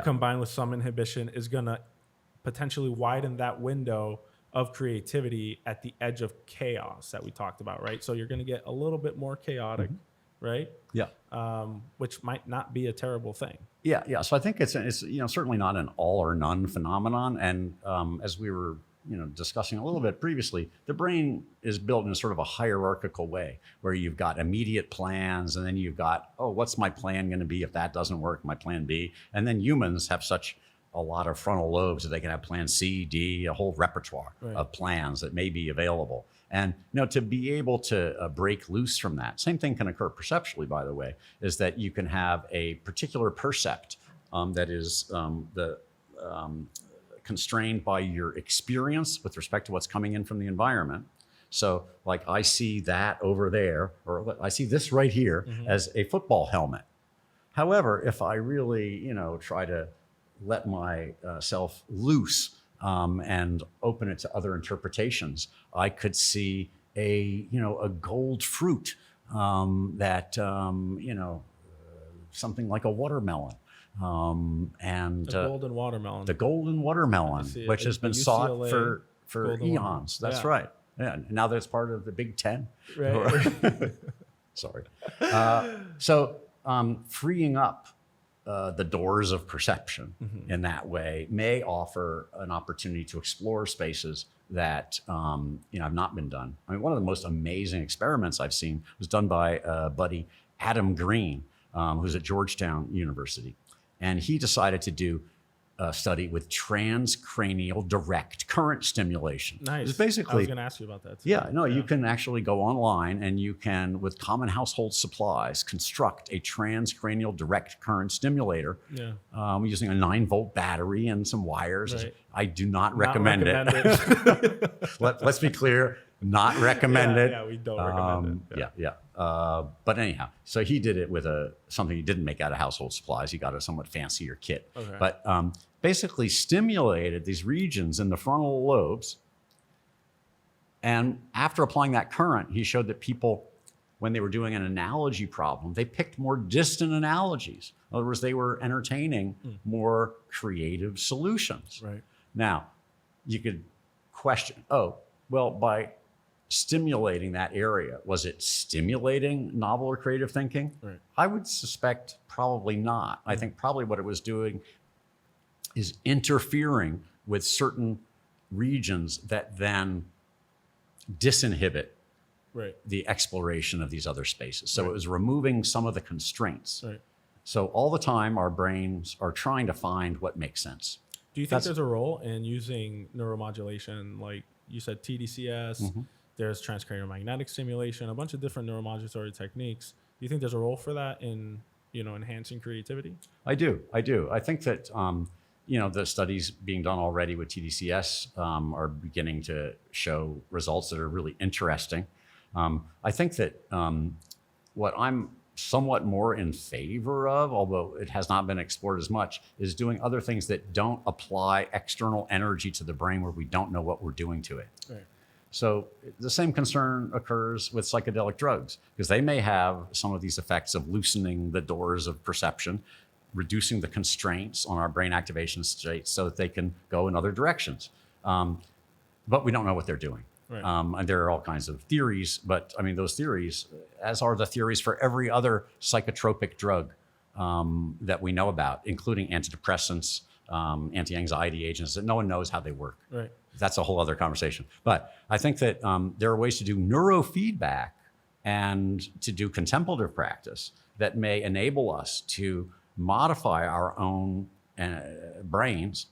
combined with some inhibition is going to potentially widen that window of creativity at the edge of chaos that we talked about, right? So you're going to get a little bit more chaotic, right? Which might not be a terrible thing. So I think it's certainly not an all or none phenomenon. And as we were discussing a little bit previously, the brain is built in a sort of a hierarchical way, where you've got immediate plans, and then you've got, what's my plan going to be if that doesn't work? My plan B, and then humans have such a lot of frontal lobes that they can have plan C, D, a whole repertoire of plans that may be available. And to be able to break loose from that, same thing can occur perceptually, by the way, is that you can have a particular percept that is constrained by your experience with respect to what's coming in from the environment. So like I see that over there, or I see this right here as a football helmet. However, if I really, try to let myself loose and open it to other interpretations, I could see a gold fruit that something like a watermelon, and the golden watermelon. The golden watermelon, which has been sought UCLA for eons. That's right. Yeah. Now that it's part of the Big Ten. Right. Sorry. So freeing up the doors of perception in that way may offer an opportunity to explore spaces that have not been done. I mean, one of the most amazing experiments I've seen was done by a buddy, Adam Green, who's at Georgetown University. And he decided to do a study with transcranial direct current stimulation. Nice. It's basically, I was going to ask you about that too. Yeah, no, you can actually go online and you can, with common household supplies, construct a transcranial direct current stimulator using a 9-volt battery and some wires. Right. I do not recommend it. Let's be clear, not recommended. Yeah, we don't recommend it. But anyhow, so he did it with something he didn't make out of household supplies. He got a somewhat fancier kit. Okay. But basically stimulated these regions in the frontal lobes. And after applying that current, he showed that people, when they were doing an analogy problem, they picked more distant analogies. In other words, they were entertaining more creative solutions. Right. Now, you could question, by stimulating that area, was it stimulating novel or creative thinking? Right. I would suspect probably not. I think probably what it was doing is interfering with certain regions that then disinhibit the exploration of these other spaces. So it was removing some of the constraints. Right. So all the time, our brains are trying to find what makes sense. Do you think there's a role in using neuromodulation, like you said, TDCS, there's transcranial magnetic stimulation, a bunch of different neuromodulatory techniques. Do you think there's a role for that in, enhancing creativity? I do. I think that, the studies being done already with TDCS are beginning to show results that are really interesting. I think that what I'm somewhat more in favor of, although it has not been explored as much, is doing other things that don't apply external energy to the brain where we don't know what we're doing to it. Right. So the same concern occurs with psychedelic drugs, because they may have some of these effects of loosening the doors of perception, reducing the constraints on our brain activation states so that they can go in other directions. But we don't know what they're doing. Right. And there are all kinds of theories, but I mean, those theories, as are the theories for every other psychotropic drug that we know about, including antidepressants, anti-anxiety agents, that no one knows how they work. Right. That's a whole other conversation. But I think that there are ways to do neurofeedback and to do contemplative practice that may enable us to modify our own brains,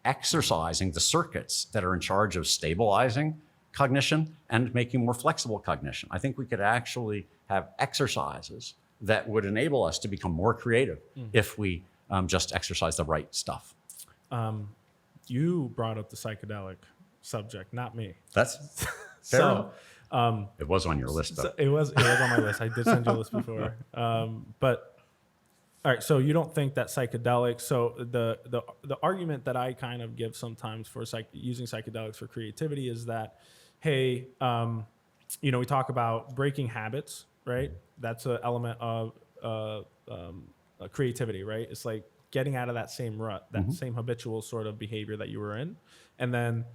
exercising the circuits that are in charge of stabilizing cognition and making more flexible cognition. I think we could actually have exercises that would enable us to become more creative if we just exercise the right stuff. You brought up the psychedelic subject, not me. That's fair enough. It was on your list, though. So it was on my list. I did send you a list before. But all right, so you don't think that psychedelics? So the argument that I kind of give sometimes for using psychedelics for creativity is that, hey, we talk about breaking habits, right? That's an element of creativity, right? It's like getting out of that same rut, that same habitual sort of behavior that you were in, and then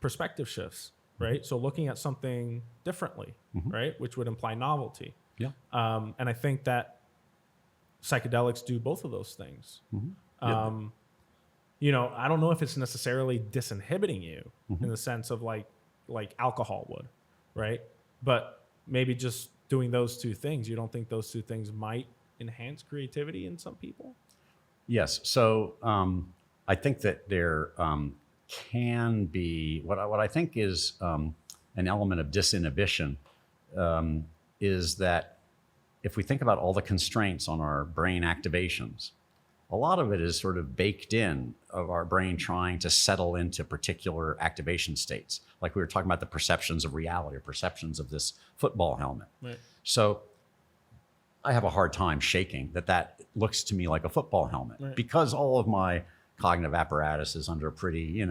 perspective shifts, right? So looking at something differently, right, which would imply novelty. Yeah. And I think that psychedelics do both of those things. I don't know if it's necessarily disinhibiting you in the sense of like alcohol would, right? But maybe just doing those two things. You don't think those two things might enhance creativity in some people? Yes. So I think that there can be what I think is an element of disinhibition is that if we think about all the constraints on our brain activations, a lot of it is sort of baked in of our brain trying to settle into particular activation states. Like we were talking about the perceptions of reality or perceptions of this football helmet. Right. So I have a hard time shaking that looks to me like a football helmet because all of my cognitive apparatus is under pretty,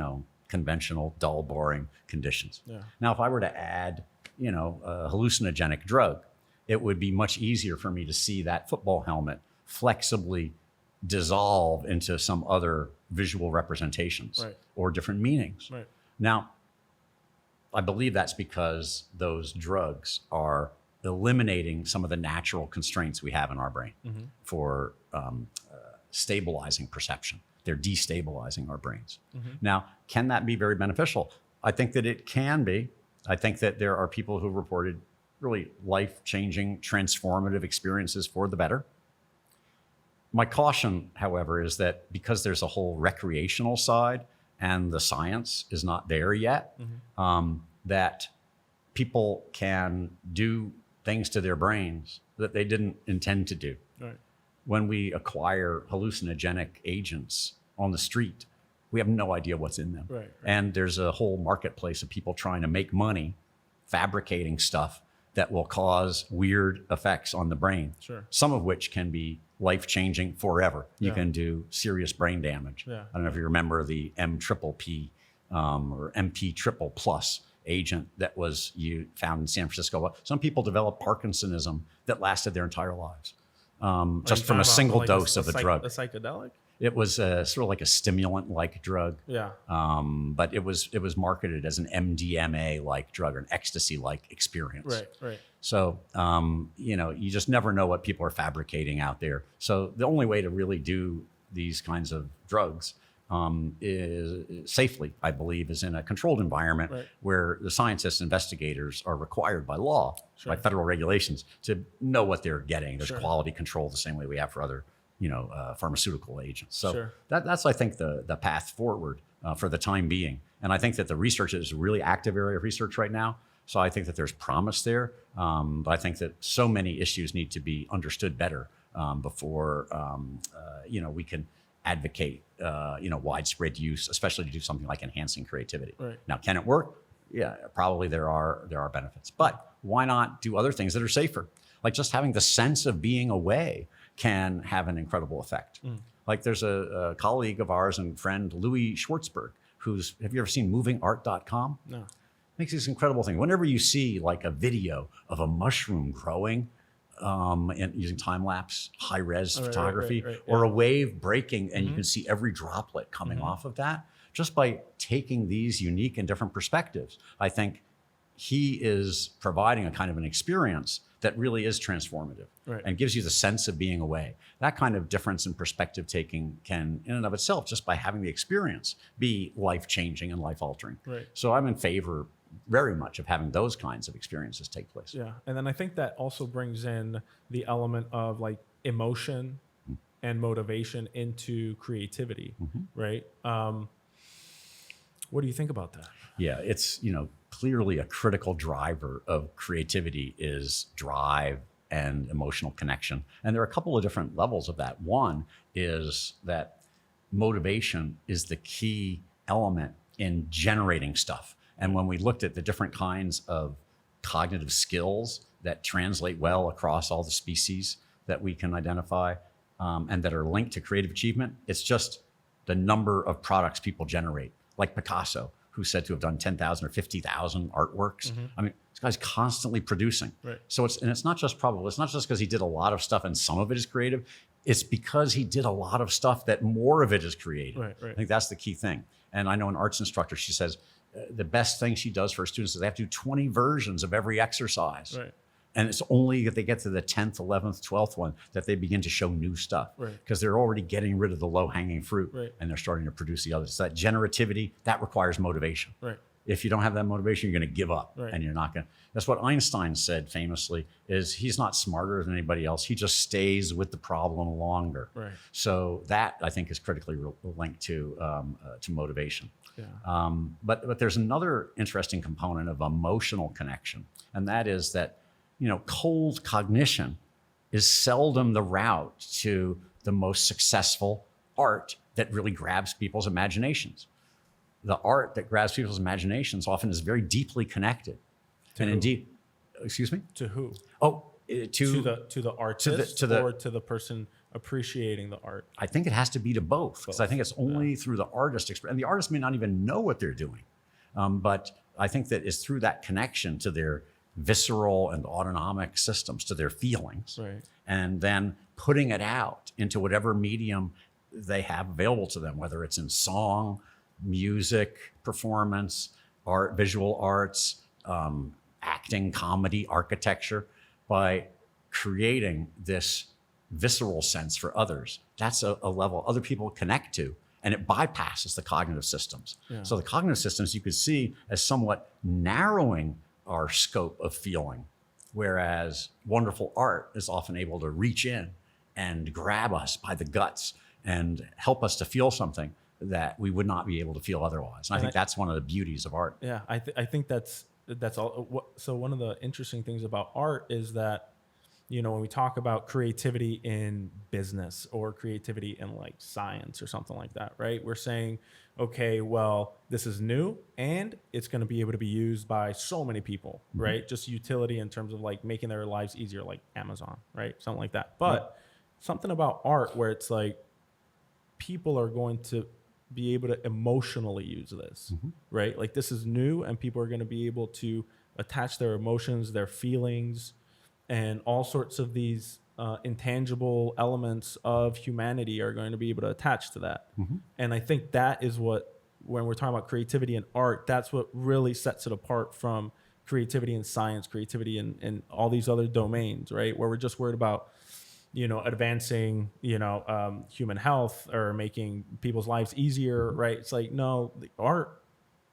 conventional, dull, boring conditions. Yeah. Now, if I were to add, a hallucinogenic drug, it would be much easier for me to see that football helmet flexibly dissolve into some other visual representations or different meanings. Right. Now, I believe that's because those drugs are eliminating some of the natural constraints we have in our brain for stabilizing perception. They're destabilizing our brains. Now, can that be very beneficial? I think that it can be. I think that there are people who reported really life-changing, transformative experiences for the better. My caution, however, is that because there's a whole recreational side and the science is not there yet, that people can do things to their brains that they didn't intend to do. Right. When we acquire hallucinogenic agents on the street, we have no idea what's in them. Right. And there's a whole marketplace of people trying to make money fabricating stuff that will cause weird effects on the brain. Sure. Some of which can be life-changing forever. You Yeah. can do serious brain damage. Yeah. I don't know if you remember the MPPP or MP triple plus agent that was found in San Francisco. But some people develop Parkinsonism that lasted their entire lives, just from a single dose of a drug. A psychedelic? It was sort of like a stimulant-like drug. Yeah. But it was marketed as an MDMA-like drug or an ecstasy-like experience. Right. So, you just never know what people are fabricating out there. So the only way to really do these kinds of drugs is safely, I believe, is in a controlled environment where the scientists, investigators are required by law, by federal regulations, to know what they're getting. There's quality control the same way we have for other pharmaceutical agents. So that's, I think, the path forward for the time being. And I think that the research is a really active area of research right now. So I think that there's promise there. But I think that so many issues need to be understood better before, we can advocate, widespread use, especially to do something like enhancing creativity. Right. Now, can it work? Yeah, probably there are benefits. But why not do other things that are safer? Like just having the sense of being away can have an incredible effect. Like there's a colleague of ours and friend, Louis Schwartzberg, have you ever seen movingart.com? No. Makes this incredible thing. Whenever you see like a video of a mushroom growing and using time-lapse, high-res photography, or a wave breaking and you can see every droplet coming off of that, just by taking these unique and different perspectives, I think he is providing a kind of an experience that really is transformative and gives you the sense of being away. That kind of difference in perspective taking can, in and of itself, just by having the experience, be life-changing and life-altering. Right. So I'm in favor very much of having those kinds of experiences take place. Yeah. And then I think that also brings in the element of like emotion and motivation into creativity, right? What do you think about that? Yeah, it's, clearly a critical driver of creativity is drive and emotional connection. And there are a couple of different levels of that. One is that motivation is the key element in generating stuff. And when we looked at the different kinds of cognitive skills that translate well across all the species that we can identify and that are linked to creative achievement, it's just the number of products people generate, like Picasso, who's said to have done 10,000 or 50,000 artworks. I mean, this guy's constantly producing. Right. So it's not just probable. It's not just because he did a lot of stuff and some of it is creative. It's because he did a lot of stuff that more of it is creative. Right. I think that's the key thing. And I know an arts instructor, she says the best thing she does for her students is they have to do 20 versions of every exercise. Right. And it's only if they get to the 10th, 11th, 12th one that they begin to show new stuff. Because they're already getting rid of the low-hanging fruit and they're starting to produce the others. So that generativity, that requires motivation. If you don't have that motivation, you're going to give up and you're not going to. That's what Einstein said famously, is he's not smarter than anybody else. He just stays with the problem longer. So that, I think, is critically linked to motivation. But there's another interesting component of emotional connection, and that is that cold cognition is seldom the route to the most successful art that really grabs people's imaginations. The art that grabs people's imaginations often is very deeply connected. And indeed, excuse me? To who? Oh, to the artist or to the person appreciating the art? I think it has to be to both, because I think it's only through the artist, and the artist may not even know what they're doing. But I think that it's through that connection to their visceral and autonomic systems, to their feelings, and then putting it out into whatever medium they have available to them, whether it's in song, music, performance, art, visual arts, acting, comedy, architecture, by creating this visceral sense for others. That's a level other people connect to, and it bypasses the cognitive systems. Yeah. So the cognitive systems you could see as somewhat narrowing our scope of feeling, whereas wonderful art is often able to reach in and grab us by the guts and help us to feel something that we would not be able to feel otherwise. And I think that's one of the beauties of art. Yeah, I think that's all. So one of the interesting things about art is that, you know, when we talk about creativity in business or creativity in like science or something like that, right? We're saying, okay, well, this is new and it's going to be able to be used by so many people, right? Just utility in terms of like making their lives easier, like Amazon, right? Something like that. But something about art where it's like people are going to be able to emotionally use this, right? Like this is new and people are going to be able to attach their emotions, their feelings, and all sorts of these intangible elements of humanity are going to be able to attach to that. And I think that is what, when we're talking about creativity and art, that's what really sets it apart from creativity in science, creativity in all these other domains, right? Where we're just worried about, you know, advancing, you know, human health or making people's lives easier, right? It's like, no, the art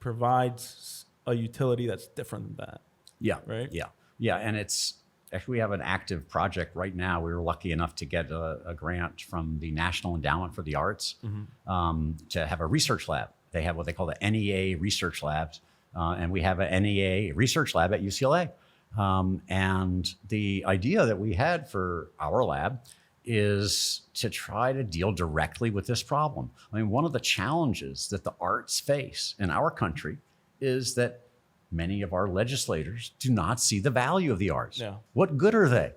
provides a utility that's different than that. Yeah. Right. Yeah. Yeah. And it's actually, we have an active project right now. We were lucky enough to get a grant from the National Endowment for the Arts to have a research lab. They have what they call the NEA research labs. And we have an NEA research lab at UCLA. And the idea that we had for our lab is to try to deal directly with this problem. I mean, one of the challenges that the arts face in our country is that many of our legislators do not see the value of the arts. Yeah. What good are they?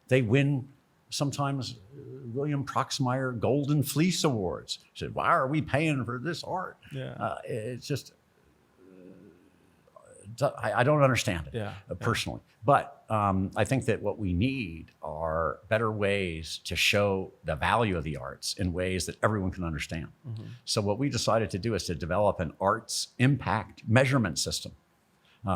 They win sometimes William Proxmire Golden Fleece Awards. Said, why are we paying for this art? Yeah. It's just, I don't understand it personally. But I think that what we need are better ways to show the value of the arts in ways that everyone can understand. So what we decided to do is to develop an arts impact measurement system.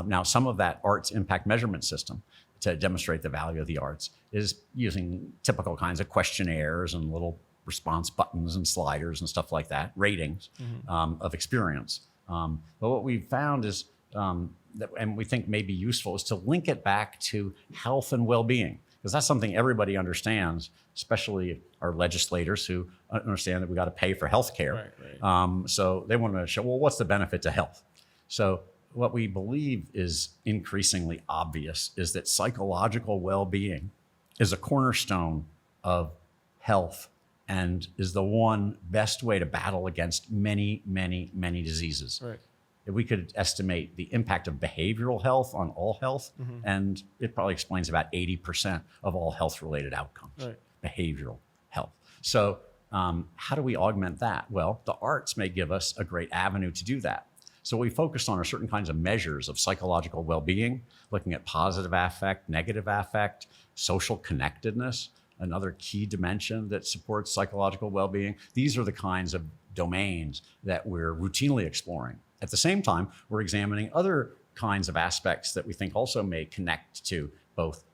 Now, some of that arts impact measurement system to demonstrate the value of the arts is using typical kinds of questionnaires and little response buttons and sliders and stuff like that, ratings of experience. But what we found is that, and we think may be useful, is to link it back to health and well-being, because that's something everybody understands, especially our legislators who understand that we got to pay for health care. Right. So they want to show, well, what's the benefit to health? So what we believe is increasingly obvious is that psychological well-being is a cornerstone of health and is the one best way to battle against many, many, many diseases. Right. If we could estimate the impact of behavioral health on all health, and it probably explains about 80% of all health-related outcomes, behavioral health. So how do we augment that? Well, the arts may give us a great avenue to do that. So what we focused on are certain kinds of measures of psychological well-being, looking at positive affect, negative affect, social connectedness, another key dimension that supports psychological well-being. These are the kinds of domains that we're routinely exploring. At the same time, we're examining other kinds of aspects that we think also may connect to both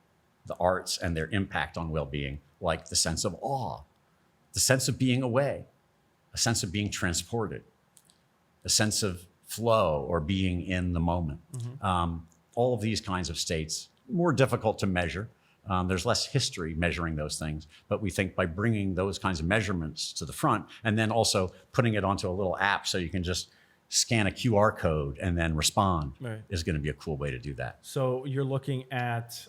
the arts and their impact on well-being, like the sense of awe, the sense of being away, a sense of being transported, a sense of flow or being in the moment. All of these kinds of states, more difficult to measure. There's less history measuring those things, but we think by bringing those kinds of measurements to the front and then also putting it onto a little app so you can just scan a QR code and then respond is going to be a cool way to do that. So you're looking at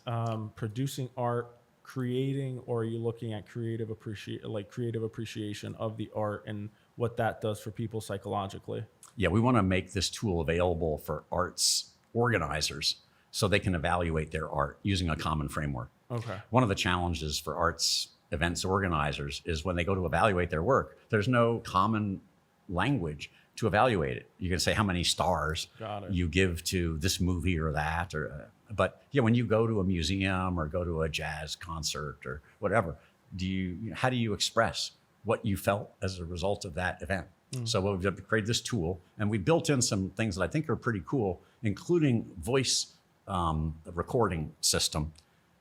producing art, creating, or are you looking at creative appreciation of the art and what that does for people psychologically? Yeah, we want to make this tool available for arts organizers so they can evaluate their art using a common framework. Okay. One of the challenges for arts events organizers is when they go to evaluate their work, there's no common language to evaluate it. You can say how many stars you give to this movie or that, but yeah, when you go to a museum or go to a jazz concert or whatever, how do you express what you felt as a result of that event? So we've created this tool, and we built in some things that I think are pretty cool, including voice recording system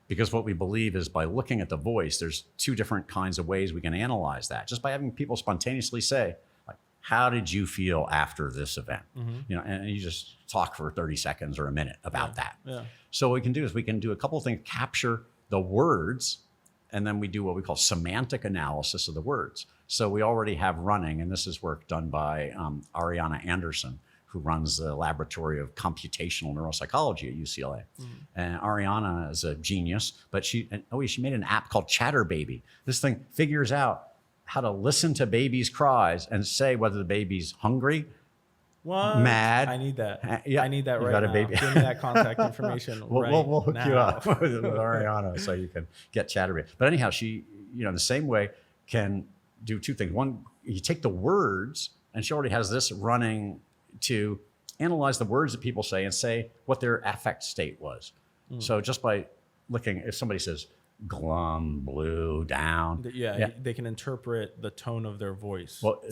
Because what we believe is by looking at the voice, there's two different kinds of ways we can analyze that. Just by having people spontaneously say, like, how did you feel after this event? You know, and you just talk for 30 seconds or a minute about that. Yeah. So what we can do is we can do a couple of things, capture the words, and then we do what we call semantic analysis of the words. So we already have running, and this is work done by Ariana Anderson, who runs the Laboratory of Computational Neuropsychology at UCLA. And Ariana is a genius, but she made an app called Chatter Baby. This thing figures out how to listen to babies' cries and say whether the baby's hungry, mad. I need that. Yeah, I need that you right got a now. baby. Give me that contact information. We'll hook now. you up with Ariana so you can get Chatter Baby. But anyhow, she, you know, the same way can do two things. One, you take the words, and she already has this running to analyze the words that people say and say what their affect state was. So just by looking, if somebody says glum, blue, down. They can interpret the tone of their voice. Well,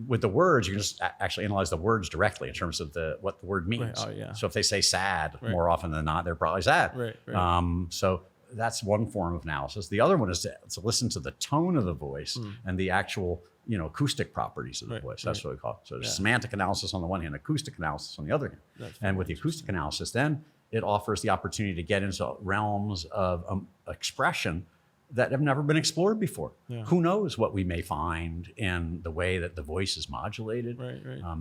with the words, you can just actually analyze the words directly in terms of what the word means. Right. Oh, yeah. So if they say sad, more often than not, they're probably sad. Right. So that's one form of analysis. The other one is to listen to the tone of the voice and the actual, you know, acoustic properties of the voice. That's what we call it. So there's semantic analysis on the one hand, acoustic analysis on the other hand. And with the acoustic analysis, then it offers the opportunity to get into realms of expression that have never been explored before. Who knows what we may find in the way that the voice is modulated.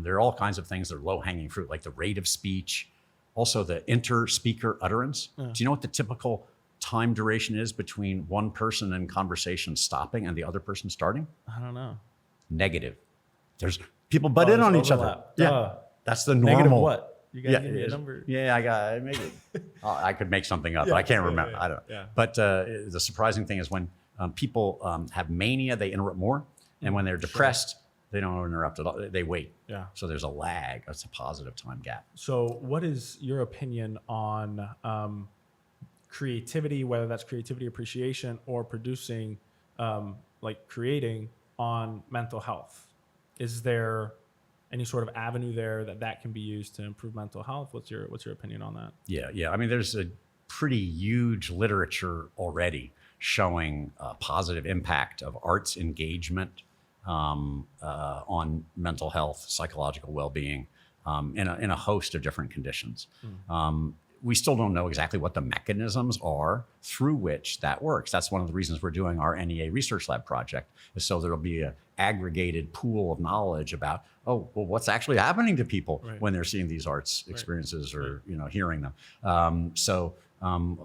There are all kinds of things that are low-hanging fruit, like the rate of speech, also the inter-speaker utterance. Do you know what the typical time duration is between one person in conversation stopping and the other person starting? I don't know. Negative. There's people butt in on each other. That's the normal. Negative what? You got to give me a number. Yeah, I got maybe. I could make something up, but I can't remember. I don't know. But the surprising thing is when people have mania, they interrupt more, and when they're depressed, they don't interrupt at all. They wait. So there's a lag. It's a positive time gap. So what is your opinion on creativity, whether that's creativity appreciation or producing, like creating on mental health? Is there any sort of avenue there that can be used to improve mental health? What's your opinion on that? Yeah. I mean, there's a pretty huge literature already showing a positive impact of arts engagement on mental health, psychological well-being, in a host of different conditions. We still don't know exactly what the mechanisms are through which that works. That's one of the reasons we're doing our NEA Research Lab project, is so there'll be an aggregated pool of knowledge about, what's actually happening to people when they're seeing these arts experiences or you know, hearing them. So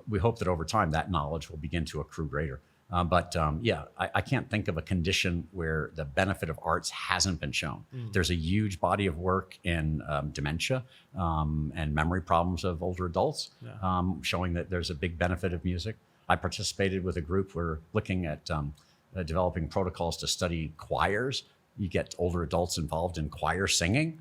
we hope that over time that knowledge will begin to accrue greater. I can't think of a condition where the benefit of arts hasn't been shown. There's a huge body of work in dementia and memory problems of older adults, showing that there's a big benefit of music. I participated with a group. We're looking at developing protocols to study choirs. You get older adults involved in choir singing,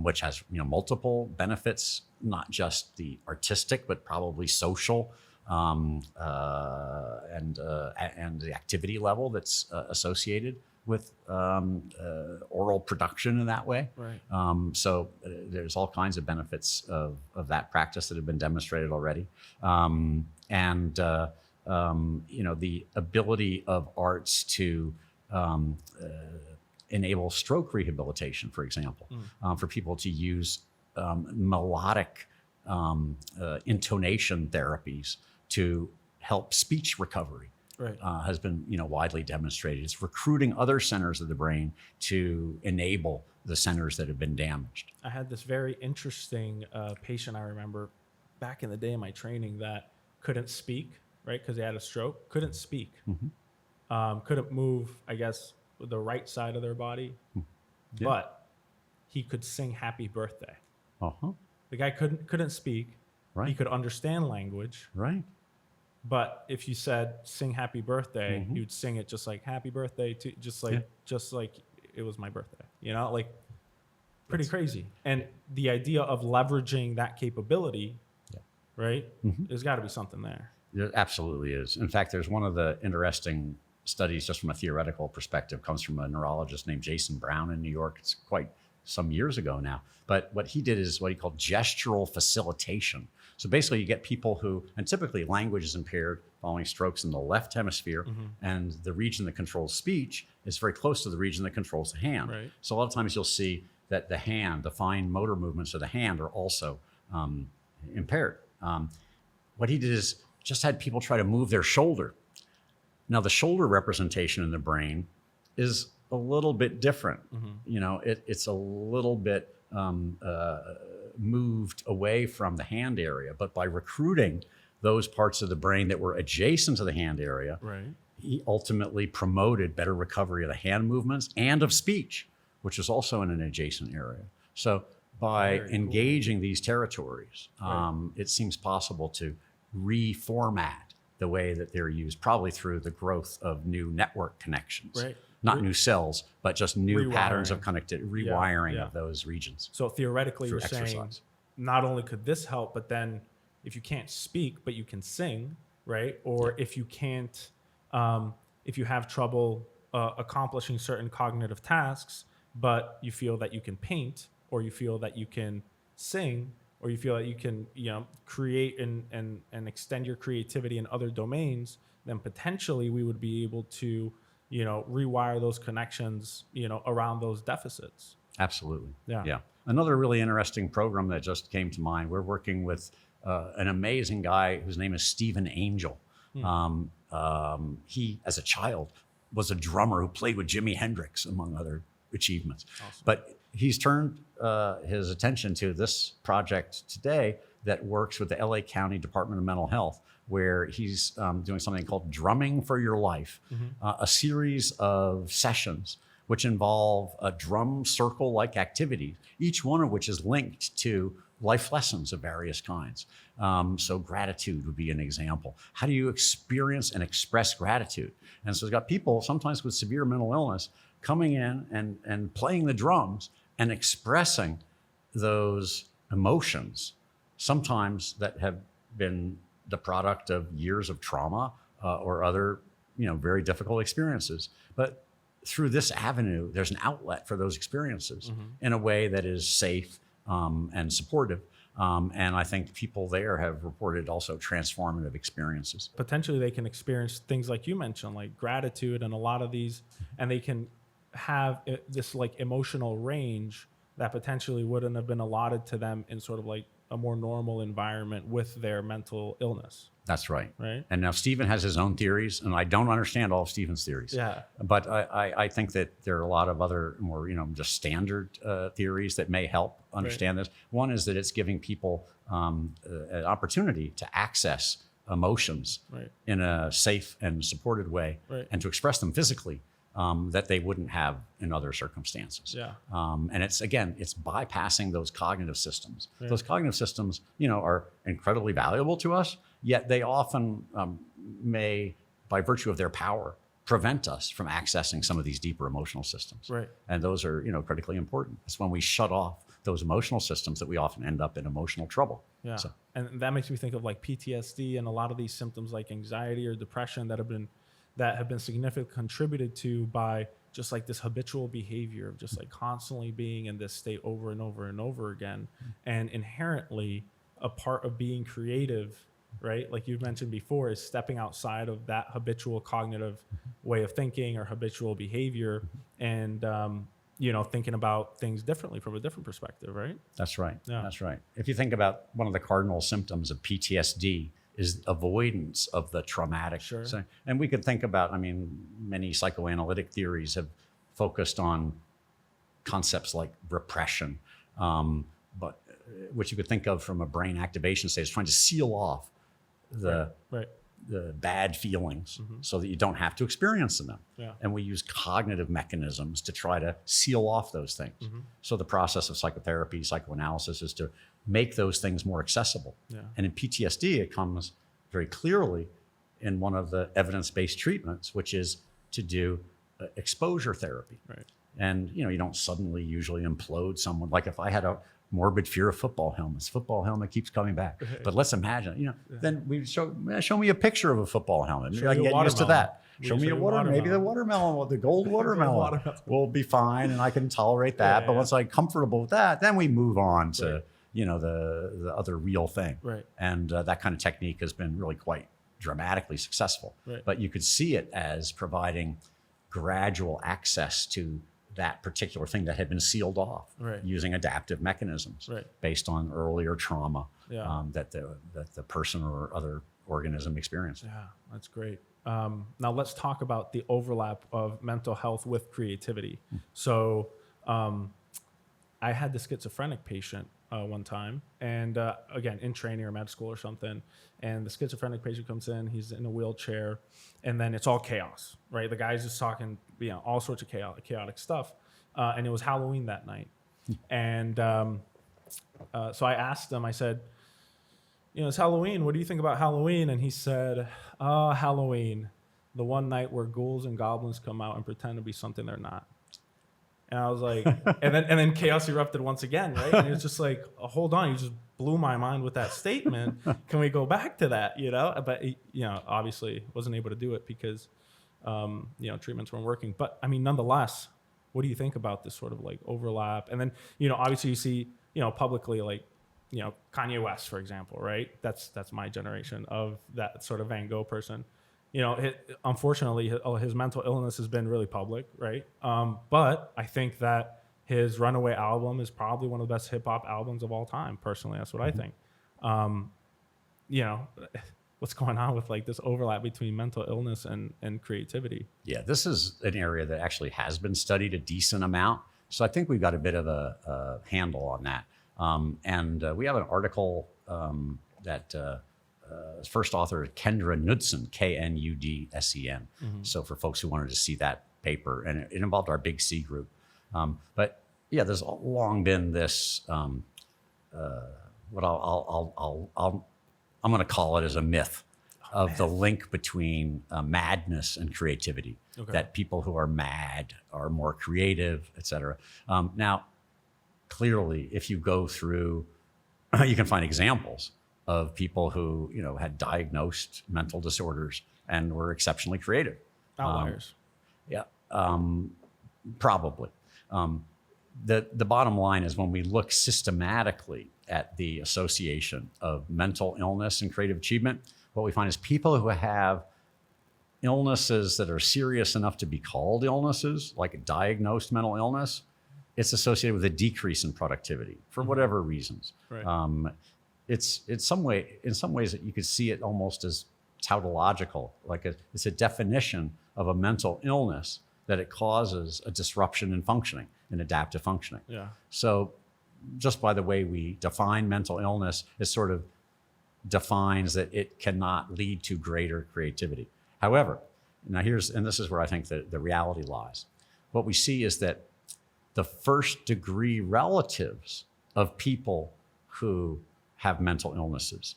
which has, you know, multiple benefits, not just the artistic, but probably social. And the activity level that's associated with oral production in that way. So there's all kinds of benefits of that practice that have been demonstrated already. You know, the ability of arts to enable stroke rehabilitation, for example, for people to use melodic intonation therapies to help speech recovery has been, you know, widely demonstrated. It's recruiting other centers of the brain to enable the centers that have been damaged. I had this very interesting patient, I remember back in the day in my training, that couldn't speak, right? Because they had a stroke, couldn't speak, couldn't move, I guess, with the right side of their body, but he could sing Happy Birthday. The guy couldn't speak. He could understand language. But if you said sing Happy Birthday, he would sing it just like Happy Birthday to just like it was my birthday. You know, like pretty crazy. And the idea of leveraging that capability, right? There's got to be something there. There absolutely is. In fact, there's one of the interesting studies just from a theoretical perspective, comes from a neurologist named Jason Brown in New York. It's quite some years ago now. But what he did is what he called gestural facilitation. So basically you get people who, and typically language is impaired following strokes in the left hemisphere, and the region that controls speech is very close to the region that controls the hand. Right. So a lot of times you'll see that the hand, the fine motor movements of the hand are also impaired. What he did is just had people try to move their shoulder. Now the shoulder representation in the brain is a little bit different. You know, it's a little bit moved away from the hand area, but by recruiting those parts of the brain that were adjacent to the hand area, he ultimately promoted better recovery of the hand movements and of speech, which is also in an adjacent area. So by engaging these territories, it seems possible to reformat the way that they're used, probably through the growth of new network connections. Not new cells, but just new patterns of connectivity, rewiring of those regions. So theoretically, you're saying not only could this help, but then if you can't speak, but you can sing, right? Or if you can't, if you have trouble accomplishing certain cognitive tasks, but you feel that you can paint, or you feel that you can sing, or you feel that you can, you know, create and extend your creativity in other domains, then potentially we would be able to, you know, rewire those connections, you know, around those deficits. Absolutely. Yeah. Another really interesting program that just came to mind, we're working with an amazing guy whose name is Stephen Angel. He, as a child, was a drummer who played with Jimi Hendrix, among other achievements. But he's turned his attention to this project today that works with the LA County Department of Mental Health, where he's doing something called Drumming for Your Life, a series of sessions which involve a drum circle-like activity, each one of which is linked to life lessons of various kinds. So gratitude would be an example. How do you experience and express gratitude? And so it's got people, sometimes with severe mental illness, coming in and playing the drums and expressing those emotions, sometimes that have been the product of years of trauma or other, you know, very difficult experiences. But through this avenue, there's an outlet for those experiences in a way that is safe and supportive. And I think people there have reported also transformative experiences. Potentially they can experience things like you mentioned, like gratitude and a lot of these, and they can have this like emotional range that potentially wouldn't have been allotted to them in sort of like a more normal environment with their mental illness. That's right. Right. And now Stephen has his own theories, and I don't understand all of Stephen's theories. Yeah. But I think that there are a lot of other more, you know, just standard theories that may help understand this. One is that it's giving people an opportunity to access emotions in a safe and supported way, and to express them physically that they wouldn't have in other circumstances. And it's, again, it's bypassing those cognitive systems. Those cognitive systems, you know, are incredibly valuable to us, yet they often may, by virtue of their power, prevent us from accessing some of these deeper emotional systems. And those are, you know, critically important. It's when we shut off those emotional systems that we often end up in emotional trouble. So. And that makes me think of like PTSD and a lot of these symptoms like anxiety or depression that have been significantly contributed to by just like this habitual behavior of just like constantly being in this state over and over and over again. And inherently a part of being creative, right? Like you mentioned before, is stepping outside of that habitual cognitive way of thinking or habitual behavior and, you know, thinking about things differently from a different perspective, right? That's right. That's right. If you think about one of the cardinal symptoms of PTSD, is avoidance of the traumatic. So, and we could think about, I mean, many psychoanalytic theories have focused on concepts like repression, but which you could think of from a brain activation stage, trying to seal off the bad feelings so that you don't have to experience them. And we use cognitive mechanisms to try to seal off those things. So the process of psychotherapy, psychoanalysis is to make those things more accessible. And in PTSD, it comes very clearly in one of the evidence-based treatments, which is to do exposure therapy. And, you know, you don't suddenly usually implode someone. Like if I had a morbid fear of football helmet keeps coming back. But let's imagine, you know, then we show me a picture of a football helmet. Maybe I can get used to that. Show me a watermelon. Maybe the watermelon, the gold watermelon will be fine and I can tolerate that. But once I'm comfortable with that, then we move on to, the other real thing. Right. And that kind of technique has been really quite dramatically successful. Right. But you could see it as providing gradual access to that particular thing that had been sealed off, right, using adaptive mechanisms, right, based on earlier trauma, yeah, that the person or other organism experienced. Yeah, that's great. Now let's talk about the overlap of mental health with creativity. So I had the schizophrenic patient one time, and again, in training or med school or something, and the schizophrenic patient comes in, he's in a wheelchair, and then it's all chaos, right? The guy's just talking, all sorts of chaotic stuff. And it was Halloween that night. And so I asked him, I said, it's Halloween. What do you think about Halloween? And he said, Halloween, the one night where ghouls and goblins come out and pretend to be something they're not. And I was like, and then chaos erupted once again, right? And it was just like, hold on, you just blew my mind with that statement. Can we go back to that, But, obviously wasn't able to do it because, treatments weren't working. But, I mean, nonetheless, what do you think about this sort of like overlap? And then, obviously you see, publicly, like, Kanye West, for example, right? That's my generation of that sort of Van Gogh person. Unfortunately, his mental illness has been really public, right? But I think that his Runaway album is probably one of the best hip hop albums of all time. Personally, that's what I think. What's going on with like this overlap between mental illness and creativity? Yeah, this is an area that actually has been studied a decent amount. So I think we've got a bit of a handle on that. And we have an article that first author Kendra Knudsen, Knudsen. Mm-hmm. So for folks who wanted to see that paper, and it involved our Big C group. But yeah, there's long been this, what I'm going to call it as a myth of the link between madness and creativity. Okay. That people who are mad are more creative, et cetera. Now, clearly, if you go through, you can find examples of people who, had diagnosed mental disorders and were exceptionally creative. Outliers. Probably. The bottom line is when we look systematically at the association of mental illness and creative achievement, what we find is people who have illnesses that are serious enough to be called illnesses, like a diagnosed mental illness, it's associated with a decrease in productivity for whatever reasons. Right. It's in some ways that you could see it almost as tautological, it's a definition of a mental illness that it causes a disruption in functioning, in adaptive functioning. Yeah. So just by the way we define mental illness, it sort of defines that it cannot lead to greater creativity. However, this is where I think the reality lies. What we see is that the first degree relatives of people who have mental illnesses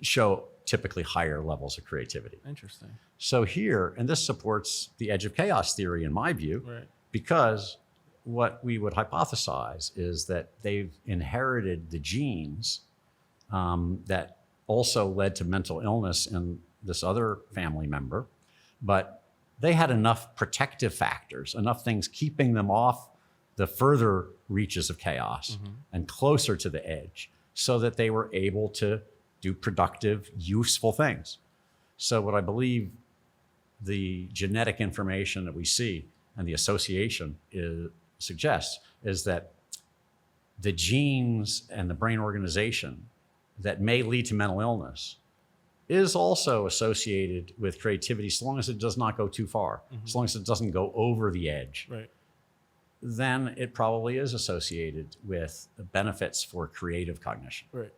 show typically higher levels of creativity. Interesting. So here, and this supports the edge of chaos theory in my view, right, because what we would hypothesize is that they've inherited the genes that also led to mental illness in this other family member, but they had enough protective factors, enough things keeping them off the further reaches of chaos and closer to the edge, so that they were able to do productive, useful things. So what I believe the genetic information that we see and the association suggests is that the genes and the brain organization that may lead to mental illness is also associated with creativity, so long as it does not go too far, as long as it doesn't go over the edge. Right. Then it probably is associated with benefits for creative cognition. Right.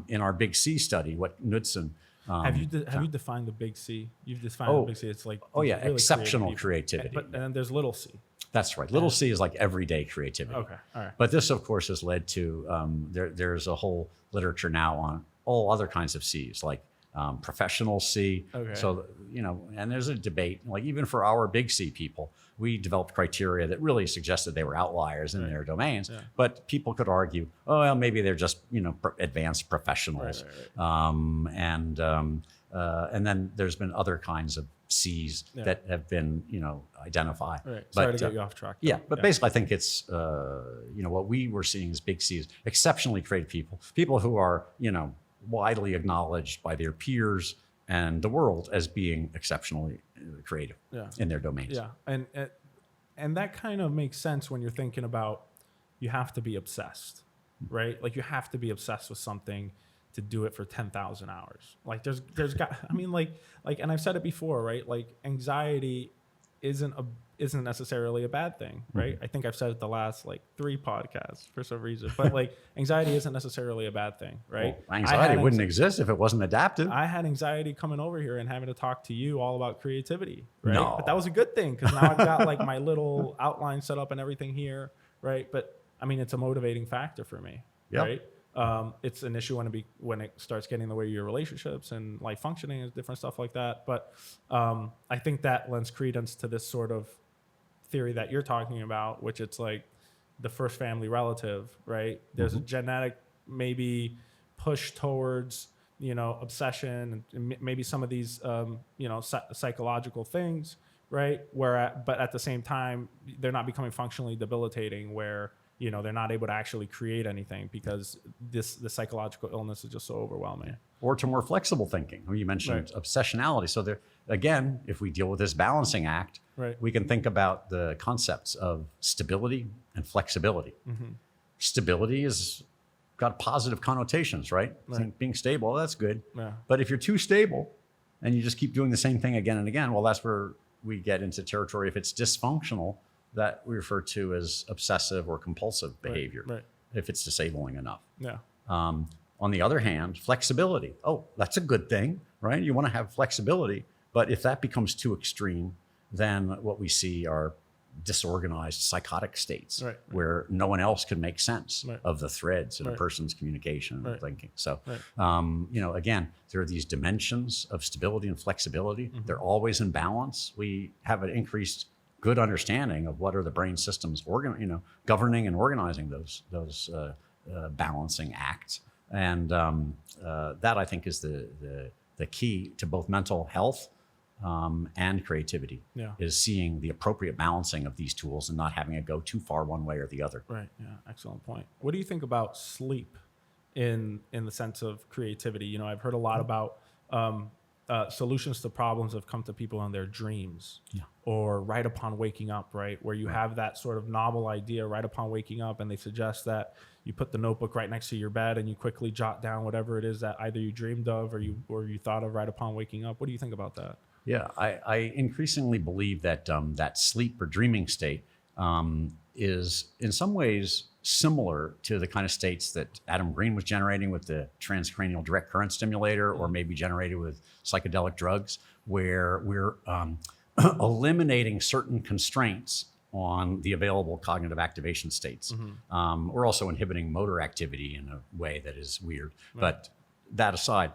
In our Big C study, what Knudsen have you defined the Big C? You've defined the Big C. It's like really exceptional creativity. And then there's little c. That's right. Little c is like everyday creativity. Okay, all right. But this, of course, has led to there's a whole literature now on all other kinds of Cs, like professional C. Okay. So and there's a debate. Like even for our Big C people, we developed criteria that really suggested they were outliers in their domains. Yeah. But people could argue, oh well, maybe they're just advanced professionals. Right. And then there's been other kinds of C's that have been, identified. Right. Sorry to get you off track. Though. But basically I think it's, what we were seeing as big C's, exceptionally creative people who are, widely acknowledged by their peers and the world as being exceptionally creative in their domains. Yeah. And that kind of makes sense when you're thinking about, you have to be obsessed, right? Like you have to be obsessed with something to do it for 10,000 hours. Like there's got, I mean, like, and I've said it before, right? Like anxiety isn't necessarily a bad thing, right? I think I've said it the last like 3 podcasts for some reason, but like anxiety isn't necessarily a bad thing, right? Well, anxiety wouldn't exist if it wasn't adaptive. I had anxiety coming over here and having to talk to you all about creativity, right? No. But that was a good thing because now I've got like my little outline set up and everything here, right? But I mean, it's a motivating factor for me, right? It's an issue when it starts getting in the way of your relationships and life functioning and different stuff like that. But I think that lends credence to this sort of theory that you're talking about, which it's like the first family relative, right? There's a genetic maybe push towards, obsession and maybe some of these, psychological things, right? But at the same time, they're not becoming functionally debilitating where, they're not able to actually create anything because the psychological illness is just so overwhelming. Or to more flexible thinking. You mentioned obsessionality. So there, again, if we deal with this balancing act, we can think about the concepts of stability and flexibility. Stability has got positive connotations, right? Being stable, that's good. But if you're too stable and you just keep doing the same thing again and again, well, that's where we get into territory. If it's dysfunctional, that we refer to as obsessive or compulsive behavior, if it's disabling enough. On the other hand, flexibility. Oh, that's a good thing, right? You want to have flexibility, but if that becomes too extreme, then what we see are disorganized psychotic states where no one else can make sense of the threads in a person's communication and thinking. So, again, there are these dimensions of stability and flexibility. They're always in balance. We have an increased good understanding of what are the brain systems governing and organizing those balancing acts. And that I think is the key to both mental health and creativity is seeing the appropriate balancing of these tools and not having it go too far one way or the other. Right. Yeah. Excellent point. What do you think about sleep in the sense of creativity? I've heard a lot about solutions to problems have come to people in their dreams or right upon waking up, right? Where you have that sort of novel idea right upon waking up, and they suggest that you put the notebook right next to your bed and you quickly jot down whatever it is that either you dreamed of or you thought of right upon waking up. What do you think about that? Yeah, I increasingly believe that that sleep or dreaming state is in some ways similar to the kind of states that Adam Green was generating with the transcranial direct current stimulator, or maybe generated with psychedelic drugs, where we're eliminating certain constraints on the available cognitive activation states. We're also inhibiting motor activity in a way that is weird. But that aside,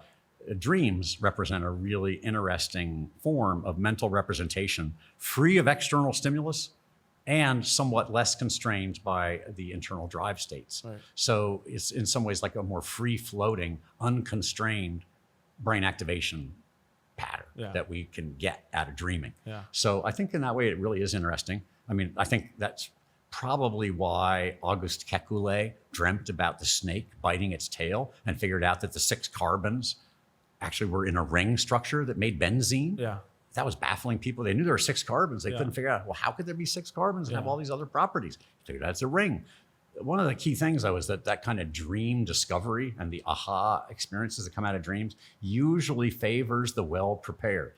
dreams represent a really interesting form of mental representation, free of external stimulus and somewhat less constrained by the internal drive states. So it's in some ways like a more free-floating, unconstrained brain activation pattern that we can get out of dreaming. So I think in that way, it really is interesting. I mean, I think that's probably why Auguste Kekulé dreamt about the snake biting its tail and figured out that the 6 carbons actually were in a ring structure that made benzene. That was baffling people. They knew there were 6 carbons. They couldn't figure out, well, how could there be 6 carbons and have all these other properties? Figured out it's a ring. One of the key things, though, is that kind of dream discovery and the aha experiences that come out of dreams usually favors the well-prepared.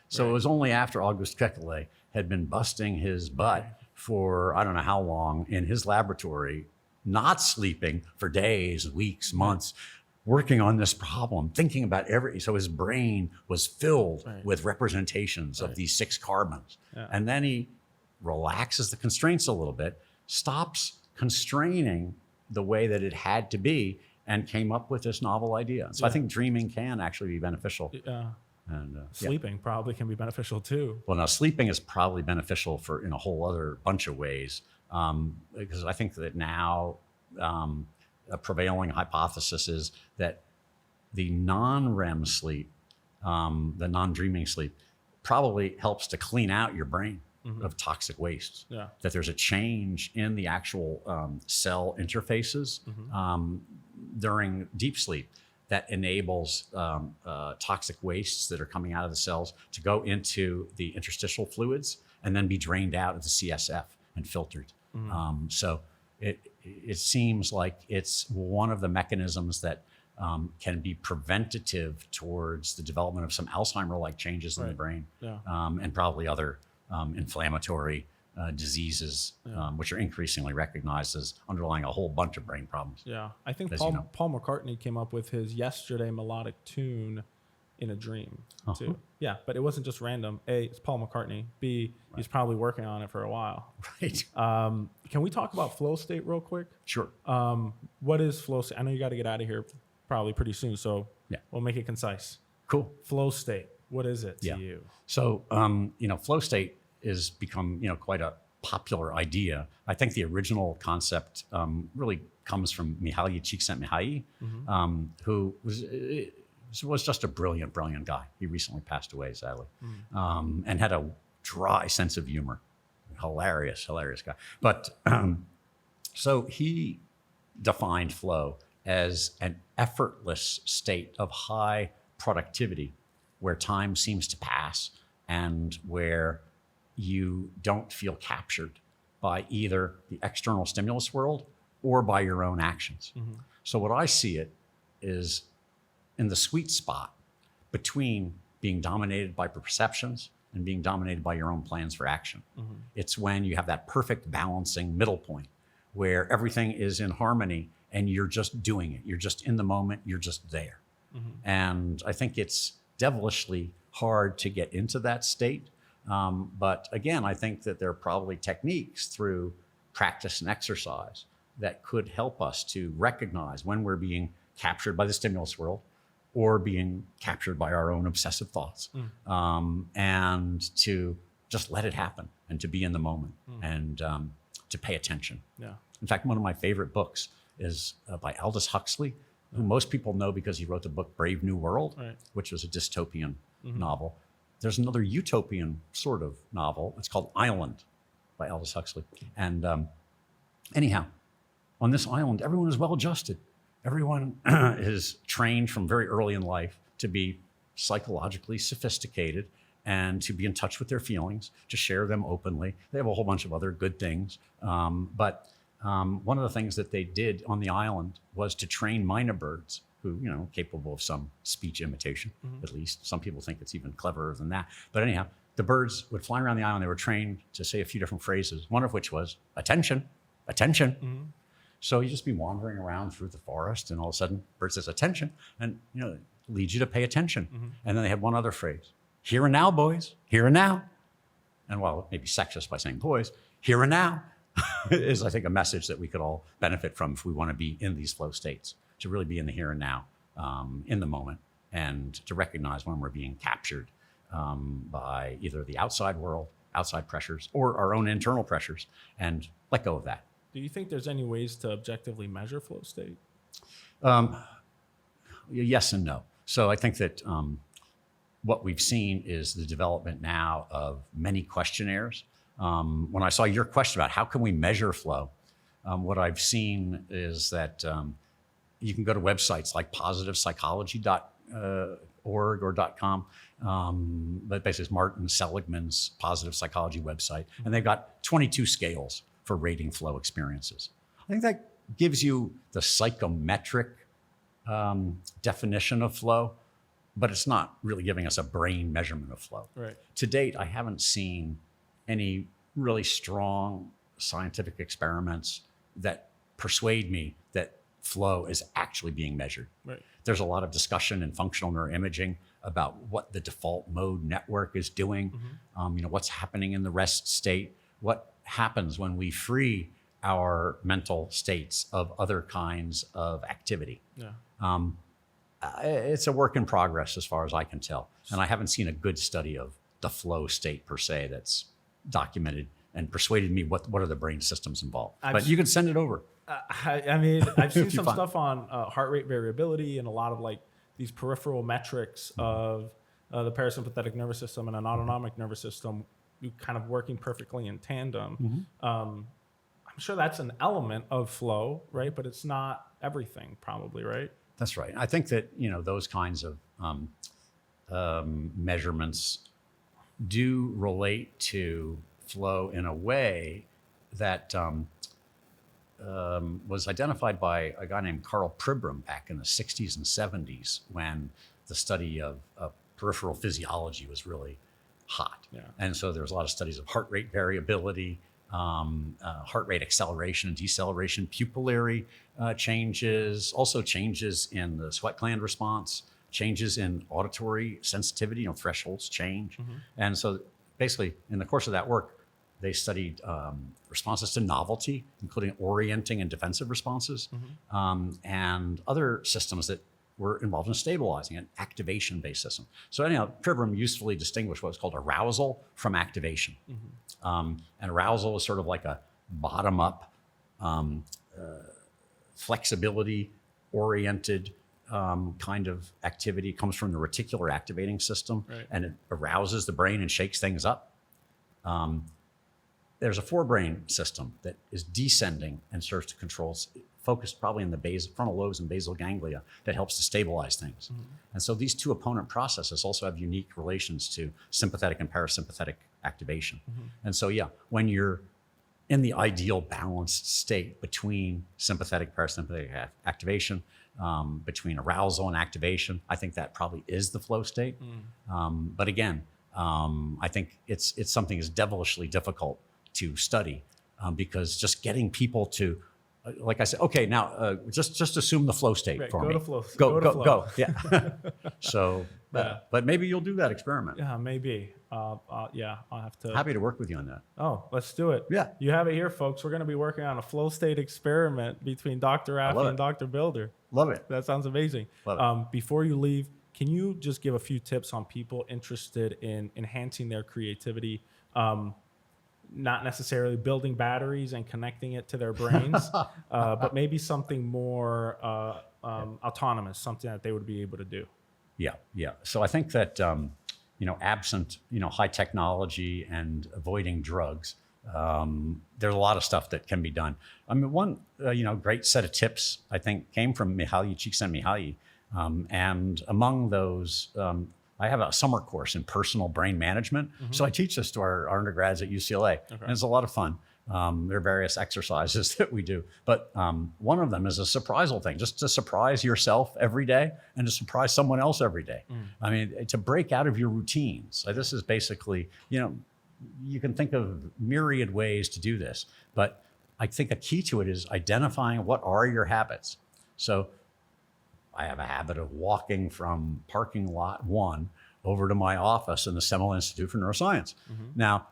So it was only after Auguste Kekulé had been busting his butt for I don't know how long in his laboratory, not sleeping for days, weeks, months, working on this problem, thinking about so his brain was filled with representations of these 6 carbons. And then he relaxes the constraints a little bit, stops constraining the way that it had to be, and came up with this novel idea. So I think dreaming can actually be beneficial. And sleeping probably can be beneficial too. Well, now sleeping is probably beneficial in a whole other bunch of ways, because I think that now a prevailing hypothesis is that the non-REM sleep, the non-dreaming sleep, probably helps to clean out your brain of toxic wastes. Yeah. That there's a change in the actual cell interfaces during deep sleep that enables toxic wastes that are coming out of the cells to go into the interstitial fluids and then be drained out of the CSF and filtered. So it seems like it's one of the mechanisms that can be preventative towards the development of some Alzheimer-like changes in the brain, and probably other inflammatory diseases, which are increasingly recognized as underlying a whole bunch of brain problems. Yeah, I think As Paul, you know. Paul McCartney came up with his Yesterday melodic tune in a dream too. Yeah, but it wasn't just random. A, it's Paul McCartney. B, he's probably working on it for a while. Right. Can we talk about flow state real quick? Sure. What is flow state? I know you got to get out of here probably pretty soon, so we'll make it concise. Cool. Flow state. What is it to you? So, flow state has become, quite a popular idea. I think the original concept really comes from Mihaly Csikszentmihalyi, who was just a brilliant guy. He recently passed away, sadly, and had a dry sense of humor. Hilarious guy. But so he defined flow as an effortless state of high productivity where time seems to pass and where you don't feel captured by either the external stimulus world or by your own actions. So what I see it is in the sweet spot between being dominated by perceptions and being dominated by your own plans for action. It's when you have that perfect balancing middle point where everything is in harmony and you're just doing it. You're just in the moment, you're just there. And I think it's devilishly hard to get into that state. But again, I think that there are probably techniques through practice and exercise that could help us to recognize when we're being captured by the stimulus world or being captured by our own obsessive thoughts, and to just let it happen and to be in the moment and to pay attention. In fact, one of my favorite books is by Aldous Huxley, who most people know because he wrote the book Brave New World, which was a dystopian novel. There's another utopian sort of novel. It's called Island by Aldous Huxley. And anyhow, on this island, everyone is well adjusted. Everyone is trained from very early in life to be psychologically sophisticated and to be in touch with their feelings, to share them openly. They have a whole bunch of other good things. But one of the things that they did on the island was to train mynah birds who, capable of some speech imitation, at least. Some people think it's even cleverer than that. But anyhow, the birds would fly around the island. They were trained to say a few different phrases, one of which was, attention, attention. So you just be wandering around through the forest and all of a sudden, bird says, attention, and, it leads you to pay attention. And then they had one other phrase, here and now, boys, here and now. And while it may be sexist by saying boys, here and now is, I think, a message that we could all benefit from if we want to be in these flow states, to really be in the here and now, in the moment, and to recognize when we're being captured by either the outside world, outside pressures, or our own internal pressures, and let go of that. Do you think there's any ways to objectively measure flow state? Yes and no. So I think that what we've seen is the development now of many questionnaires. When I saw your question about how can we measure flow, what I've seen is that you can go to websites like positivepsychology.org or .com, but basically it's Martin Seligman's Positive Psychology website, and they've got 22 scales for rating flow experiences. I think that gives you the psychometric definition of flow, but it's not really giving us a brain measurement of flow. Right. To date, I haven't seen any really strong scientific experiments that persuade me that flow is actually being measured. Right. There's a lot of discussion in functional neuroimaging about what the default mode network is doing, what's happening in the rest state, what happens when we free our mental states of other kinds of activity. It's a work in progress as far as I can tell. And I haven't seen a good study of the flow state per se that's documented and persuaded me what are the brain systems involved. But you can send it over. I mean, I've seen some stuff on heart rate variability and a lot of like these peripheral metrics of the parasympathetic nervous system and an autonomic nervous system kind of working perfectly in tandem. I'm sure that's an element of flow, right? But it's not everything, probably, right? That's right. I think that, those kinds of measurements do relate to flow in a way that was identified by a guy named Carl Pribram back in the 60s and 70s, when the study of peripheral physiology was really hot. Yeah. And so there was a lot of studies of heart rate variability, heart rate acceleration and deceleration, pupillary changes, also changes in the sweat gland response, changes in auditory sensitivity, thresholds change. And so basically in the course of that work, they studied responses to novelty, including orienting and defensive responses, and other systems that were involved in stabilizing, an activation-based system. So anyhow, Pribram usefully distinguished what's called arousal from activation. And arousal is sort of like a bottom-up, flexibility-oriented kind of activity. It comes from the reticular activating system, right, and it arouses the brain and shakes things up. There's a forebrain system that is descending and serves to control, focused probably in the frontal lobes and basal ganglia, that helps to stabilize things. And so these two opponent processes also have unique relations to sympathetic and parasympathetic activation. And so, yeah, when you're in the ideal balanced state between sympathetic, parasympathetic activation, between arousal and activation, I think that probably is the flow state. But again, I think it's something that's devilishly difficult to study, because just getting people to, like I said, okay, now just assume the flow state for me. Go. Yeah. So, but maybe you'll do that experiment. Yeah, maybe. Yeah, I'll have to. Happy to work with you on that. Oh, let's do it. Yeah. You have it here, folks. We're going to be working on a flow state experiment between Dr. Affy and Dr. Bilder. Love it. That sounds amazing. Love it. Before you leave, can you just give a few tips on people interested in enhancing their creativity? Not necessarily building batteries and connecting it to their brains, but maybe something more autonomous, something that they would be able to do. Yeah. So I think that, absent, high technology and avoiding drugs, there's a lot of stuff that can be done. I mean, one, great set of tips, I think, came from Mihaly Csikszentmihalyi. And among those, I have a summer course in personal brain management. So I teach this to our undergrads at UCLA. Okay. And it's a lot of fun. There are various exercises that we do. But one of them is a surprisal thing, just to surprise yourself every day and to surprise someone else every day. I mean, to break out of your routines. So this is basically, you can think of myriad ways to do this. But I think a key to it is identifying what are your habits. So I have a habit of walking from parking lot 1 over to my office in the Semel Institute for Neuroscience. Now,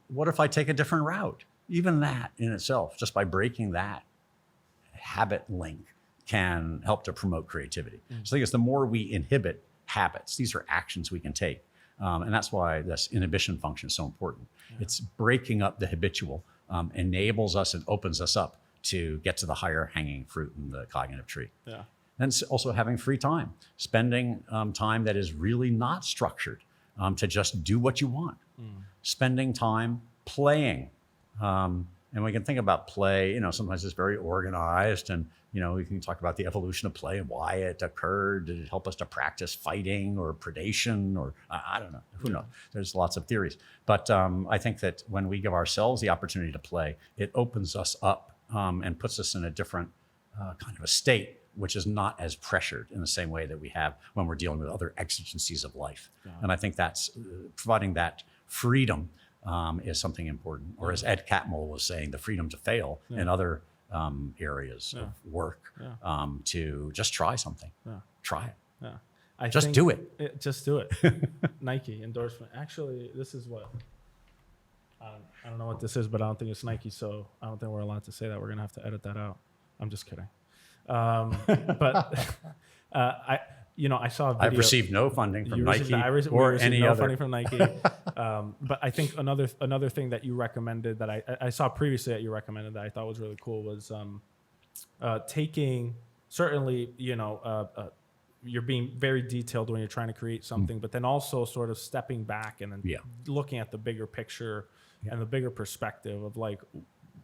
what if I take a different route? Even that in itself, just by breaking that habit link, can help to promote creativity. So I think it's the more we inhibit habits, these are actions we can take. And that's why this inhibition function is so important. It's breaking up the habitual, enables us and opens us up to get to the higher hanging fruit in the cognitive tree. Yeah. And also having free time, spending time that is really not structured, to just do what you want. Spending time playing. And we can think about play, sometimes it's very organized, and, we can talk about the evolution of play and why it occurred. Did it help us to practice fighting or predation, or I don't know, who knows? There's lots of theories. But I think that when we give ourselves the opportunity to play, it opens us up and puts us in a different kind of a state, which is not as pressured in the same way that we have when we're dealing with other exigencies of life. And I think that's providing that freedom is something important. Or as Ed Catmull was saying, the freedom to fail in other areas of work, to just try something. Try it. Just do it. Just do it. Nike endorsement. Actually, this is what, I don't know what this is, but I don't think it's Nike, so I don't think we're allowed to say that. We're going to have to edit that out. I'm just kidding. But I saw a video. I've received no funding from Nike or any no other. funding from Nike. But I think another thing that you recommended that I saw previously that you recommended that I thought was really cool was taking certainly you're being very detailed when you're trying to create something, but then also sort of stepping back and then looking at the bigger picture and the bigger perspective of like,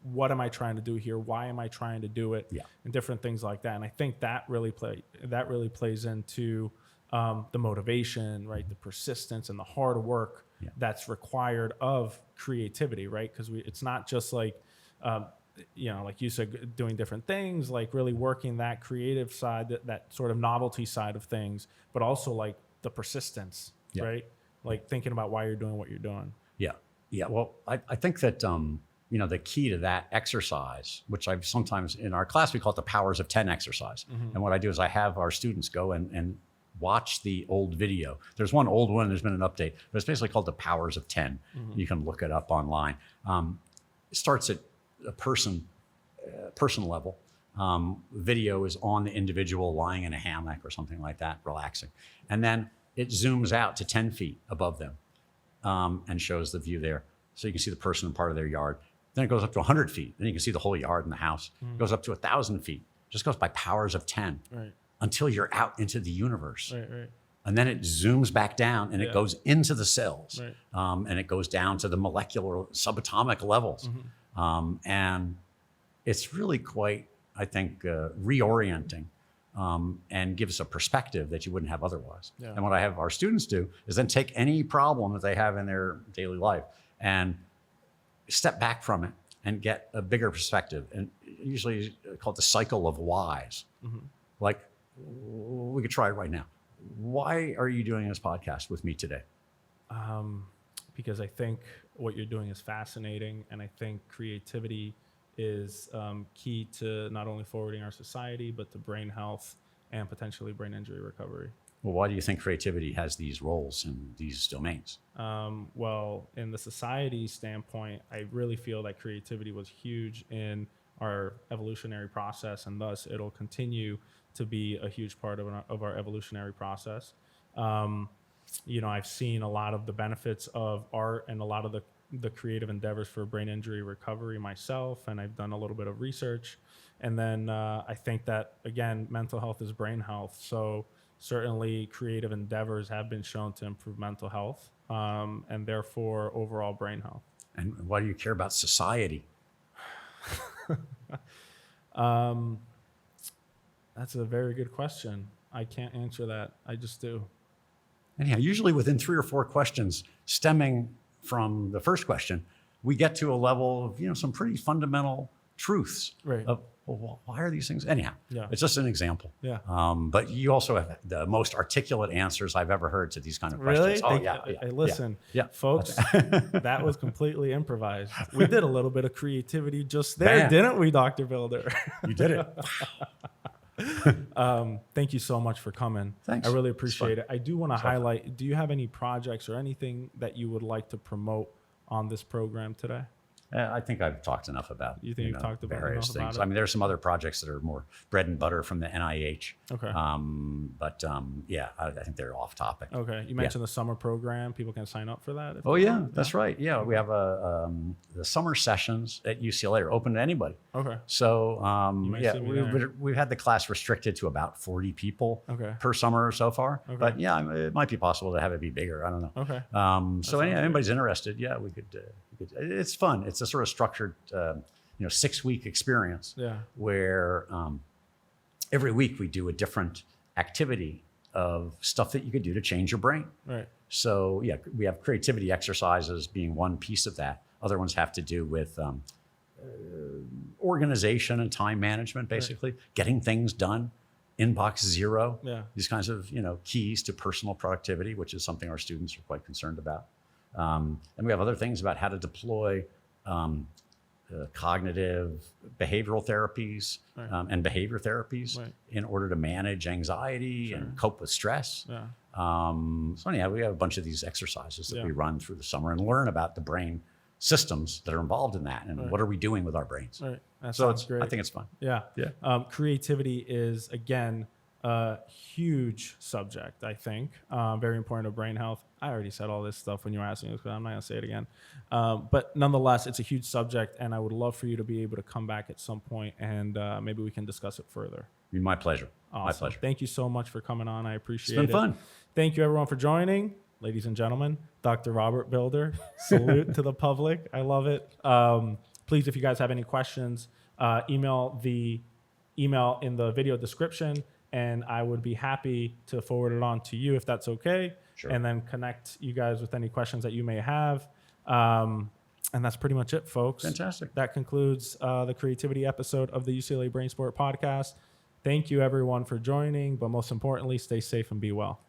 what am I trying to do here? Why am I trying to do it? And different things like that. And I think that really plays into the motivation, right? The persistence and the hard work that's required of creativity, right? Because it's not just like, like you said, doing different things, like really working that creative side, that sort of novelty side of things, but also like the persistence, right? Like thinking about why you're doing what you're doing. Yeah. Well, I think that, the key to that exercise, which I've sometimes in our class, we call it the powers of 10 exercise. And what I do is I have our students go and watch the old video. There's one old one, there's been an update, but it's basically called the powers of 10. You can look it up online. It starts at a person level. Video is on the individual lying in a hammock or something like that, relaxing. And then it zooms out to 10 feet above them and shows the view there. So you can see the person in part of their yard. Then it goes up to 100 feet. Then you can see the whole yard and the house. It goes up to 1,000 feet. It just goes by powers of 10 until you're out into the universe. And then it zooms back down and it goes into the cells. And it goes down to the molecular subatomic levels. And it's really quite, I think, reorienting and gives a perspective that you wouldn't have otherwise. And what I have our students do is then take any problem that they have in their daily life and step back from it and get a bigger perspective. And usually called the cycle of whys. Like, we could try it right now. Why are you doing this podcast with me today? Because I think what you're doing is fascinating, and I think creativity is key to not only forwarding our society, but to brain health and potentially brain injury recovery. Well, why do you think creativity has these roles in these domains? Well, in the society standpoint, I really feel that creativity was huge in our evolutionary process, and thus it'll continue to be a huge part of our evolutionary process. I've seen a lot of the benefits of art and a lot of the creative endeavors for brain injury recovery myself, and I've done a little bit of research. And then I think that, again, mental health is brain health. So certainly creative endeavors have been shown to improve mental health and therefore overall brain health. And why do you care about society? That's a very good question. I can't answer that. I just do. Anyhow, usually within 3 or 4 questions stemming from the first question, we get to a level of, some pretty fundamental truths of, well, why are these things? Anyhow, it's just an example. But you also have the most articulate answers I've ever heard to these kind of questions. Really? Hey, listen, folks, that was completely improvised. We did a little bit of creativity just there, didn't we, Dr. Bilder? You did it. Thank you so much for coming. Thanks. I really appreciate it. I do want to highlight, do you have any projects or anything that you would like to promote on this program today? I think I've talked enough about you've talked about various things. I mean, there's some other projects that are more bread and butter from the NIH. Okay. I think they're off topic. Okay. You mentioned the summer program. People can sign up for that. That's right. Yeah, we have the summer sessions at UCLA are open to anybody. Okay. So we've had the class restricted to about 40 people per summer so far. Okay. But it might be possible to have it be bigger. I don't know. Okay. Anybody's interested, we could. It's fun. It's a sort of structured, 6-week experience where every week we do a different activity of stuff that you could do to change your brain. Right. So we have creativity exercises being one piece of that. Other ones have to do with organization and time management, basically getting things done. Inbox zero. These kinds of keys to personal productivity, which is something our students are quite concerned about. And we have other things about how to deploy cognitive behavioral therapies and behavior therapies in order to manage anxiety and cope with stress. We have a bunch of these exercises that we run through the summer and learn about the brain systems that are involved in that and what are we doing with our brains. That so sounds great. I think it's fun. Creativity is, again, a huge subject, I think. Very important to brain health. I already said all this stuff when you were asking this, but I'm not going to say it again. But nonetheless, it's a huge subject, and I would love for you to be able to come back at some point, and maybe we can discuss it further. My pleasure. Awesome. My pleasure. Thank you so much for coming on. I appreciate it. It's been fun. Thank you, everyone, for joining. Ladies and gentlemen, Dr. Robert Bilder. Salute to the public. I love it. Please, if you guys have any questions, email the email in the video description, and I would be happy to forward it on to you if that's okay. Sure. And then connect you guys with any questions that you may have. And that's pretty much it, folks. Fantastic. That concludes the creativity episode of the UCLA BrainSPORT Podcast. Thank you, everyone, for joining, but most importantly, stay safe and be well.